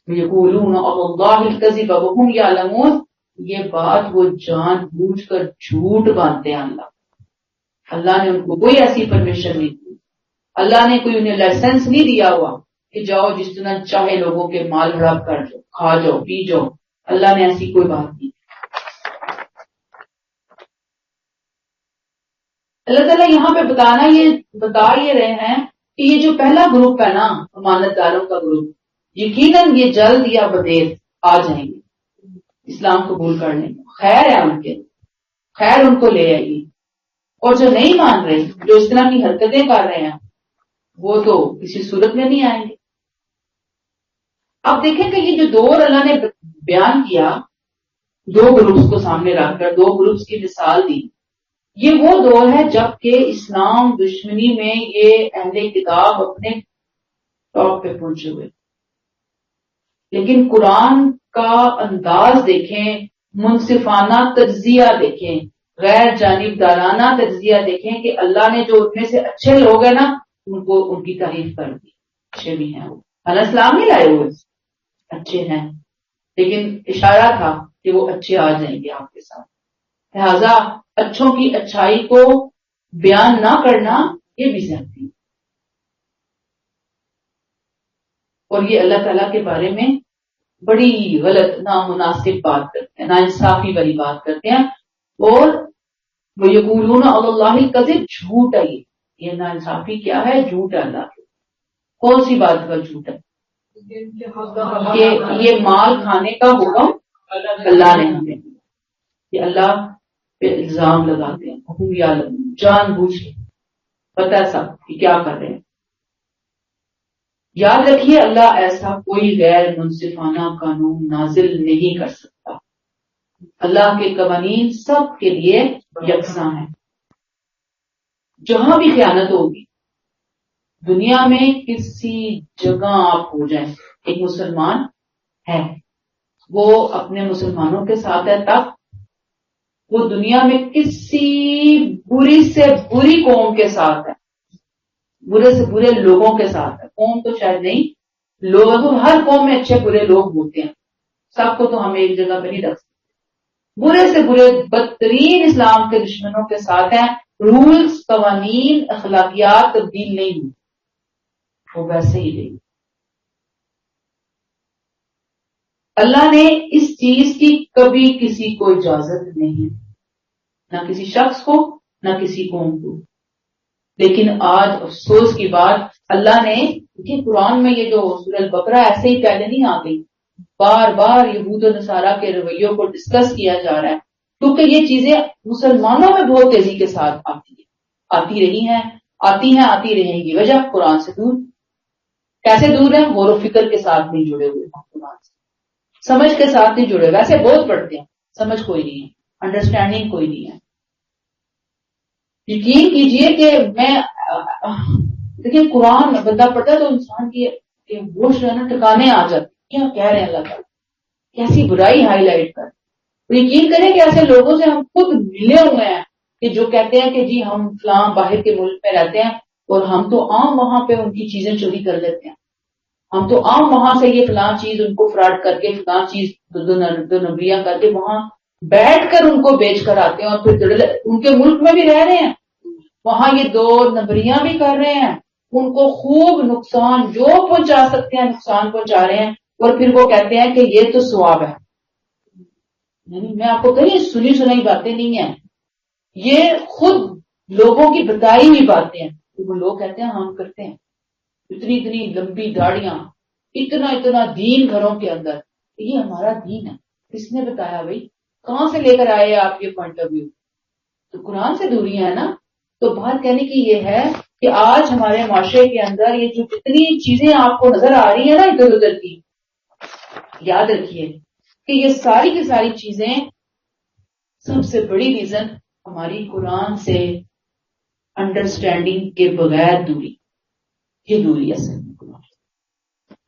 یقولون علی اللہ الکذب وہم یعلمون، یہ بات وہ جان بوجھ کر جھوٹ باندھتے ہیں۔ اللہ نے ان کو کوئی ایسی پرمیشن نہیں دی، اللہ نے کوئی انہیں لائسنس نہیں دیا ہوا کہ جاؤ جس طرح چاہے لوگوں کے مال ہڑپ کر جاؤ، کھا جاؤ، پی جاؤ، اللہ نے ایسی کوئی بات نہیں۔ اللہ تعالیٰ یہاں پہ بتا یہ رہے ہیں کہ یہ جو پہلا گروپ ہے نا امانت داروں کا گروپ، یقیناً یہ جلد یا بدیر آ جائیں گے اسلام قبول کرنے میں، خیر ہے ان کے، خیر ان کو لے آئے گی، اور جو نہیں مان رہے، جو اس طرح کی حرکتیں کر رہے ہیں، وہ تو کسی صورت میں نہیں آئیں گے۔ اب دیکھیں کہ یہ جو دور اللہ نے بیان کیا، 2 گروپس کو سامنے رکھ کر 2 گروپس کی مثال دی، یہ وہ دور ہے جب کہ اسلام دشمنی میں یہ اہل کتاب اپنے ٹاپ پہ پہنچے ہوئے، لیکن قرآن کا انداز دیکھیں، منصفانہ تجزیہ دیکھیں، غیر جانبدارانہ تجزیہ دیکھیں کہ اللہ نے جو ان میں سے اچھے لوگ ہیں نا ان کو ان کی تعریف کر دی، اچھے بھی ہیں وہ، اللہ اسلام نہیں لائے ہوئے، اچھے ہیں، لیکن اشارہ تھا کہ وہ اچھے آ جائیں گے آپ کے ساتھ، لہذا اچھوں کی اچھائی کو بیان نہ کرنا یہ بھی زیادتی، اور یہ اللہ تعالیٰ کے بارے میں بڑی غلط نامناسب بات کرتے ہیں، ناانصافی والی بات کرتے ہیں، اور وہ یقولون علی اللہ الکذب، جھوٹ ہے یہ ناانصافی کیا ہے؟ جھوٹ ہے اللہ کے۔ کون سی بات کا جھوٹ ہے؟ کہ یہ مال کھانے کا حکم اللہ نے ہمیں دیا، یہ اللہ پہ الزام لگاتے ہیں، حکم یا جان بوجھ کے پتہ سب کہ کیا کر رہے ہیں۔ یاد رکھیے اللہ ایسا کوئی غیر منصفانہ قانون نازل نہیں کر سکتا، اللہ کے قوانین سب کے لیے یکساں ہیں۔ جہاں بھی خیانت ہوگی دنیا میں، کسی جگہ آپ ہو جائیں، ایک مسلمان ہے وہ اپنے مسلمانوں کے ساتھ ہے، تب وہ دنیا میں کسی بری سے بری قوم کے ساتھ ہے، برے سے برے لوگوں کے ساتھ ہے، قوم تو شاید نہیں، لوگ، ہر قوم میں اچھے برے لوگ ہوتے ہیں، سب کو تو ہم ایک جگہ پہ نہیں رکھ سکتے، برے سے برے بدترین اسلام کے دشمنوں کے ساتھ ہیں، رولز، قوانین، اخلاقیات تبدیل نہیں ہوئی، وہ ویسے ہی رہی۔ اللہ نے اس چیز کی کبھی کسی کو اجازت نہیں، نہ کسی شخص کو نہ کسی قوم کو، لیکن آج افسوس کی بات، اللہ نے کہ قرآن میں یہ جو سورہ البقرہ ایسے ہی پہلے نہیں آ گئی، بار بار یہود و نصارہ کے رویوں کو ڈسکس کیا جا رہا ہے، کیونکہ یہ چیزیں مسلمانوں میں بہت تیزی کے ساتھ آتی رہی ہیں، آتی رہیں گی۔ وجہ قرآن سے دور، کیسے دور ہیں؟ غور و فکر کے ساتھ نہیں جڑے ہوئے، قرآن سے سمجھ کے ساتھ نہیں جڑے، ویسے بہت پڑھتے ہیں، سمجھ کوئی نہیں ہے، انڈرسٹینڈنگ کوئی نہیں ہے۔ یقین کیجئے کہ میں دیکھیں قرآن بندہ پڑھتا ہے تو انسان کی ہوش جو ہے نا ٹھکانے آ جاتے، کیا کہہ رہے ہیں اللہ تعالیٰ، کیسی برائی ہائی لائٹ کر، تو یقین کریں کہ ایسے لوگوں سے ہم خود ملے ہوئے ہیں کہ جو کہتے ہیں کہ جی ہم فلاں باہر کے ملک میں رہتے ہیں اور ہم تو عام وہاں پہ ان کی چیزیں چوری کر لیتے ہیں، ہم تو عام وہاں سے یہ فلاں چیز ان کو فراڈ کر کے، فلاں چیز دو نمبریاں کر کے وہاں بیٹھ کر ان کو بیچ کر آتے ہیں، اور پھر ان کے ملک میں بھی رہ رہے ہیں، وہاں یہ 2 نمبریاں بھی کر رہے ہیں، ان کو خوب نقصان جو پہنچا سکتے ہیں نقصان پہنچا رہے ہیں، اور پھر وہ کہتے ہیں کہ یہ تو ثواب ہے۔ یعنی میں آپ کو کہیں سنی سنائی باتیں نہیں ہیں، یہ خود لوگوں کی بتائی ہوئی باتیں ہیں، تو وہ لوگ کہتے ہیں ہم کرتے ہیں، اتنی اتنی لمبی داڑیاں، اتنا اتنا دین گھروں کے اندر، یہ ہمارا دین ہے. کس نے بتایا بھائی؟ کہاں سے لے کر آئے آپ یہ پوائنٹ آف ویو؟ تو قرآن سے دوریاں ہیں نا. تو بات کہنے کی یہ ہے کہ آج ہمارے معاشرے کے اندر یہ جو جتنی چیزیں آپ کو نظر آ رہی ہیں نا ادھر ادھر کی، یاد رکھیے کہ یہ ساری کی ساری چیزیں سب سے بڑی ریزن ہماری قرآن سے انڈرسٹینڈنگ کے بغیر دوری، یہ دوری ہے سر.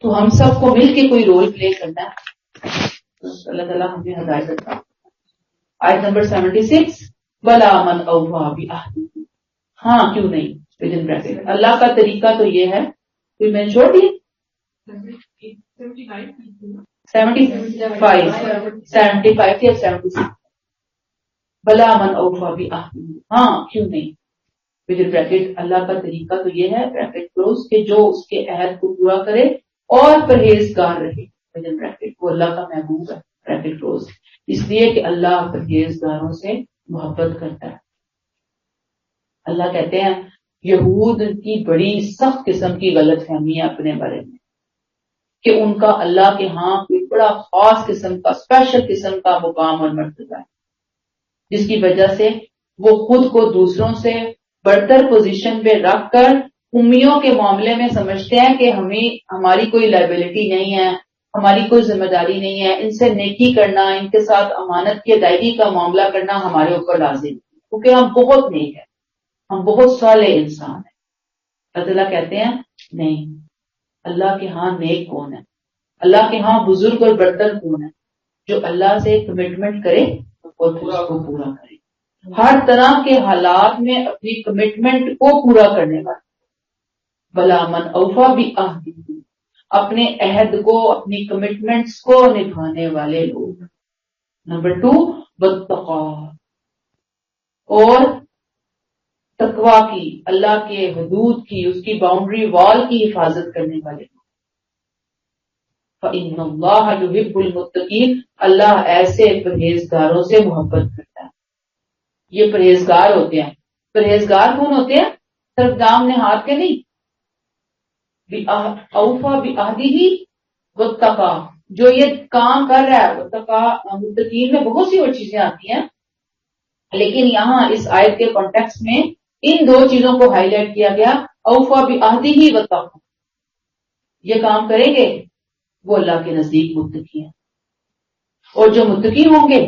تو ہم سب کو مل کے کوئی رول پلے کرنا ہے. اللہ تعالیٰ ہمیں ہدایت کرتا. آیت نمبر 76 بلا من اوفا بعہدہ، ہاں کیوں نہیں ود ان بریکٹ. اللہ کا طریقہ تو یہ ہے، کوئی میں چھوڑ دی 75 یا 76 بلا من اوفا بعہدہ، ہاں کیوں نہیں ود ان بریکٹ. اللہ کا طریقہ تو یہ ہے بریکٹ کلوز کہ جو اس کے عہد کو پورا کرے اور پرہیزگار رہے. ود ان بریکٹ وہ اللہ کا محبوب ہے بریکٹ کلوز، اس لیے کہ اللہ پرہیزگاروں سے محبت کرتا ہے. اللہ کہتے ہیں یہود کی بڑی سخت قسم کی غلط فہمی ہے اپنے بارے میں کہ ان کا اللہ کے ہاں کوئی بڑا خاص قسم کا اسپیشل قسم کا مقام اور مرتبہ ہے، جس کی وجہ سے وہ خود کو دوسروں سے برتر پوزیشن پہ رکھ کر امیوں کے معاملے میں سمجھتے ہیں کہ ہماری کوئی لائبلٹی نہیں ہے، ہماری کوئی ذمہ داری نہیں ہے، ان سے نیکی کرنا، ان کے ساتھ امانت کی ادائیگی کا معاملہ کرنا ہمارے اوپر لازم ہے کیونکہ ہم بہت نیک ہیں، ہم بہت صالح انسان ہیں. اللہ تعالیٰ کہتے ہیں نہیں، اللہ کے ہاں نیک کون ہے، اللہ کے ہاں بزرگ اور برتر کون ہے؟ جو اللہ سے کمٹمنٹ کرے اور پھر اس کو پورا کرے، ہر طرح کے حالات میں اپنی کمٹمنٹ کو پورا کرنے والا. بلا من اوفا بعہدہ، اپنے عہد کو، اپنی کمٹمنٹس کو نبھانے والے لوگ. نمبر 2 واتقا، اور تقویٰ کی، اللہ کے حدود کی، اس کی باؤنڈری وال کی حفاظت کرنے والے لوگ. فإن اللہ یحب المتقین، اللہ ایسے پرہیزگاروں سے محبت کرتا ہے. یہ پرہیزگار ہوتے ہیں. پرہیزگار کون ہوتے ہیں؟ صرف دام نے ہاتھ کے نہیں، اوفا بعہدہ واتقا، جو یہ کام کر رہا ہے. واتقا متقین میں بہت سی اور چیزیں آتی ہیں، لیکن یہاں اس آیت کے کانٹیکسٹ میں ان 2 چیزوں کو ہائی لائٹ کیا گیا. اوفا بعہدہ واتقا، یہ کام کریں گے وہ اللہ کے نزدیک متقی ہیں، اور جو متقی ہوں گے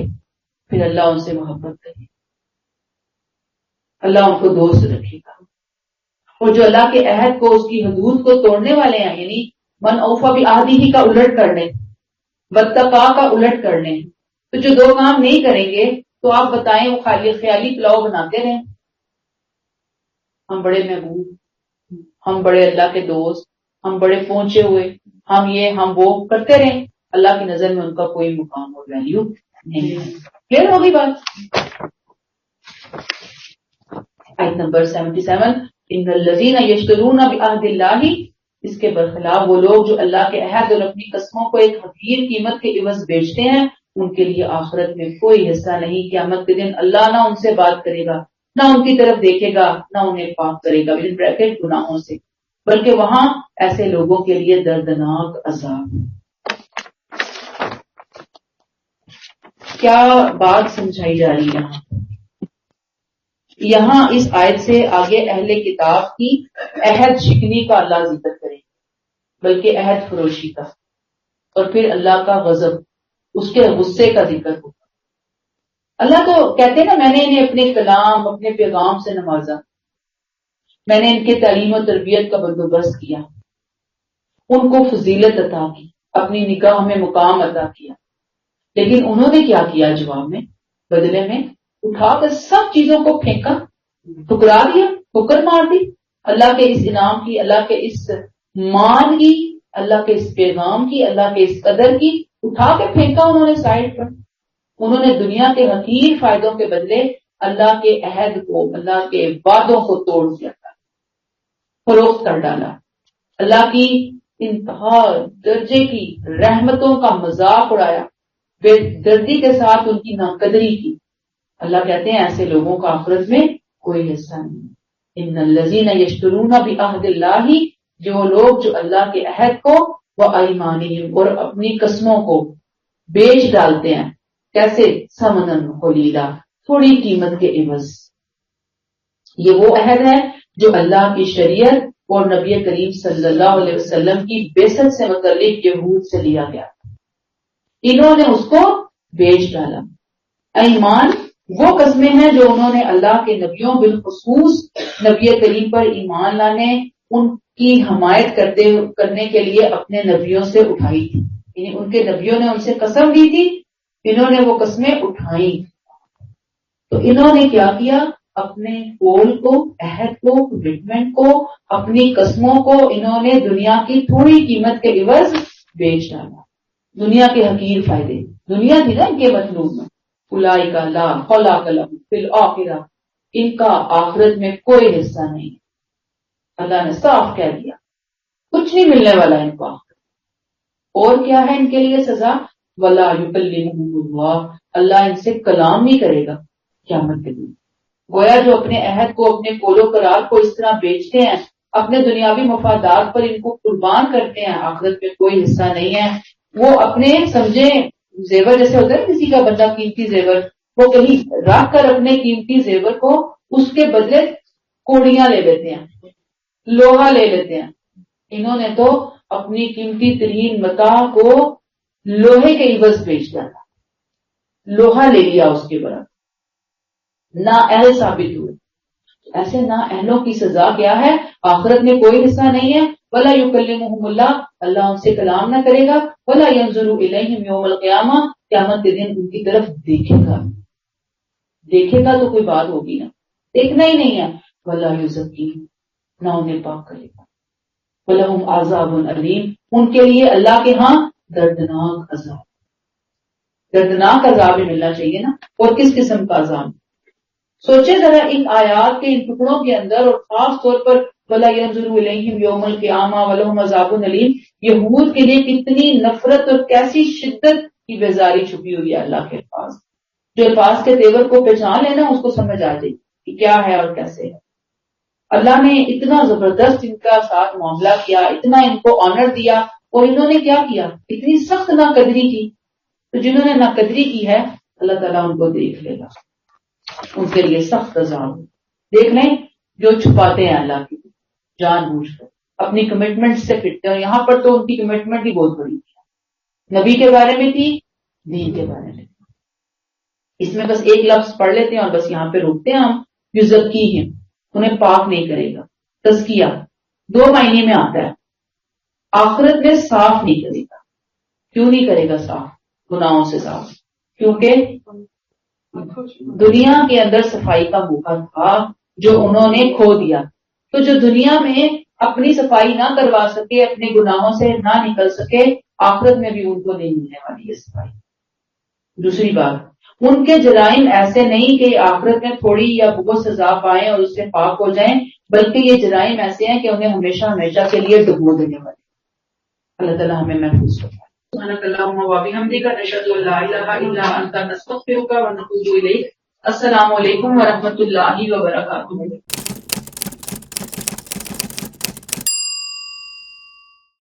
پھر اللہ ان سے محبت کرے گا، اللہ ان کو دوست رکھے گا. اور جو اللہ کے عہد کو، اس کی حدود کو توڑنے والے ہیں، یعنی من اوفا بعہدہ کا الٹ کر لیں، واتقا کا الٹ کر لیں، تو جو 2 کام نہیں کریں گے تو آپ بتائیں وہ خیالی پلاؤ بناتے رہیں، ہم بڑے محبوب، ہم بڑے اللہ کے دوست، ہم بڑے پہنچے ہوئے، ہم یہ ہم وہ کرتے رہیں، اللہ کی نظر میں ان کا کوئی مقام اور ویلیو نہیں ہے. کلیئر ہوگی بات؟ آیت نمبر 77 ان الذین یشترون بعہد اللہ، اس کے برخلاف وہ لوگ جو اللہ کے عہد اور اپنی قسموں کو ایک حقیر قیمت کے عوض بیچتے ہیں، ان کے لیے آخرت میں کوئی حصہ نہیں. قیامت کے دن اللہ نہ ان سے بات کرے گا، نہ ان کی طرف دیکھے گا، نہ انہیں پاک کرے گا ود ان بریکٹ گناہوں سے، بلکہ وہاں ایسے لوگوں کے لیے دردناک عذاب. کیا بات سمجھائی جا رہی ہے یہاں اس آیت سے آگے اہل کتاب کی عہد شکنی کا اللہ ذکر کرے، بلکہ عہد فروشی کا، اور پھر اللہ کا غضب، اس کے غصے کا ذکر ہوگا. اللہ تو کہتے ہیں نا میں نے انہیں اپنے کلام، اپنے پیغام سے نوازا، میں نے ان کے تعلیم و تربیت کا بندوبست کیا، ان کو فضیلت عطا کی، اپنی نگاہ میں مقام عطا کیا. لیکن انہوں نے کیا کیا جواب میں؟ بدلے میں اٹھا کر سب چیزوں کو پھینکا، ٹھکرا دیا، ٹھکر مار دی اللہ کے اس انعام کی، اللہ کے اس مان کی، اللہ کے اس پیغام کی، اللہ کے اس قدر کی، اٹھا کے پھینکا انہوں نے سائڈ پر. انہوں نے دنیا کے حقیر فائدوں کے بدلے اللہ کے عہد کو، اللہ کے وعدوں کو توڑ دیا، فروخت کر ڈالا. اللہ کی انتہا درجے کی رحمتوں کا مذاق اڑایا، بے دردی کے ساتھ ان کی ناقدری کی. اللہ کہتے ہیں ایسے لوگوں کا آخرت میں کوئی حصہ نہیں. ان الذین یشترون بعہد اللہ، جو لوگ جو اللہ کے عہد کو وایمانہم اور اپنی قسموں کو بیچ ڈالتے ہیں، کیسے؟ ثمنا قلیلا، تھوڑی قیمت کے عوض. یہ وہ عہد ہے جو اللہ کی شریعت اور نبی کریم صلی اللہ علیہ وسلم کی بعثت سے متعلق یہود سے لیا گیا. انہوں نے اس کو بیچ ڈالا. ایمان وہ قسمیں ہیں جو انہوں نے اللہ کے نبیوں بالخصوص نبی کریم پر ایمان لانے، ان کی حمایت کرنے کے لیے اپنے نبیوں سے اٹھائی تھی. یعنی ان کے نبیوں نے ان سے قسم لی تھی، انہوں نے وہ قسمیں اٹھائی. تو انہوں نے کیا کیا؟ اپنے قول کو، عہد کو، کمٹمنٹ کو، اپنی قسموں کو انہوں نے دنیا کی تھوڑی قیمت کے عوض بیچ ڈالا. دنیا کے حقیر فائدے، دنیا تھی نا ان کے مطلوب میں. اولئک لا خلاق لهم فی الآخرہ، ان کا آخرت میں کوئی حصہ نہیں. اللہ نے صاف کہہ دیا کچھ نہیں ملنے والا ان کو. اور کیا ہے ان کے لیے سزا؟ ولا یکلمہم اللہ، اللہ ان سے کلام نہیں کرے گا قیامت کے دن. گویا جو اپنے عہد کو، اپنے قول و قرار کو اس طرح بیچتے ہیں، اپنے دنیاوی مفادات پر ان کو قربان کرتے ہیں، آخرت میں کوئی حصہ نہیں ہے. وہ اپنے سمجھے زیور جیسے ہوتا ہے کسی کا بندہ قیمتی زیور، وہ کہیں رکھ کر اپنے قیمتی زیور کو اس کے بدلے کوڑیاں لے لیتے ہیں، لوہا لے لیتے ہیں. انہوں نے تو اپنی قیمتی ترین متاع کو لوہے کے عوض بیچ ڈالا، لوہا لے لیا اس کے برابر. نا اہل ثابت ہوئے. ایسے نا اہلوں کی سزا کیا ہے؟ آخرت میں کوئی حصہ نہیں ہے. ولا یکلمہم اللہ، اللہ ان سے کلام نہ کرے گا. ولا ینظر الیہم یوم القیامہ، قیامت کے دن ان کی طرف دیکھے گا. دیکھے گا تو کوئی بات ہوگی نا، دیکھنا ہی نہیں ہے. ولا یزکیہم، نہ انہیں پاک کرے گا. ولہم عذاب علیم، ان کے لیے اللہ کے ہاں دردناک عذاب. دردناک عذاب ملنا چاہیے نا. اور کس قسم کا عذاب؟ سوچے ذرا ان آیات کے ان ٹکڑوں کے اندر، اور خاص طور پر وَلَا يَنظُرُ إِلَيْهِمْ يَوْمَ الْقِيَامَةِ وَلَهُمْ عَذَابٌ أَلِيمٌ، یہود کے لیے کتنی نفرت اور کیسی شدت کی بیزاری چھپی ہوئی ہے اللہ کے پاس. جو الفاظ کے تیور کو پہچان لینا اس کو سمجھ آ جائے کہ کیا ہے اور کیسے ہے. اللہ نے اتنا زبردست ان کا ساتھ معاملہ کیا، اتنا ان کو آنر دیا، اور انہوں نے کیا کیا؟ اتنی سخت ناقدری کی. تو جنہوں نے ناقدری کی ہے اللہ تعالیٰ ان کو دیکھ لے گا، ان کے لیے سخت عذاب. دیکھ لیں جو چھپاتے ہیں اللہ کی جان بوجھ کر، اپنی کمٹمنٹ سے پھرتے ہیں. یہاں پر تو ان کی کمٹمنٹ ہی بہت بڑی تھی، نبی کے بارے میں تھی، دین کے بارے میں. اس میں بس ایک لفظ پڑھ لیتے ہیں اور بس یہاں پہ روکتے ہیں ہم. یزکیہم، انہیں پاک نہیں کرے گا. تزکیہ دو معنی میں آتا ہے. آخرت میں صاف نہیں کرے گا. کیوں نہیں کرے گا صاف؟ گناہوں سے صاف. کیونکہ دنیا کے اندر صفائی کا موقع تھا جو انہوں نے کھو دیا. تو جو دنیا میں اپنی صفائی نہ کروا سکے، اپنے گناہوں سے نہ نکل سکے، آخرت میں بھی ان کو نہیں ملنے والی ہے صفائی. دوسری بات، ان کے جرائم ایسے نہیں کہ آخرت میں تھوڑی یا بہت سزا پائیں اور اس سے پاک ہو جائیں، بلکہ یہ جرائم ایسے ہیں کہ انہیں ہمیشہ ہمیشہ کے لیے ڈبو دینے والے. اللہ تعالیٰ ہمیں محفوظ کرے. سبحانک اللہم و بحمدک، نشہد ان لا الہ الا انت، نستغفرک و نتوب الیک. السلام علیکم و رحمۃ اللہ وبرکاتہ.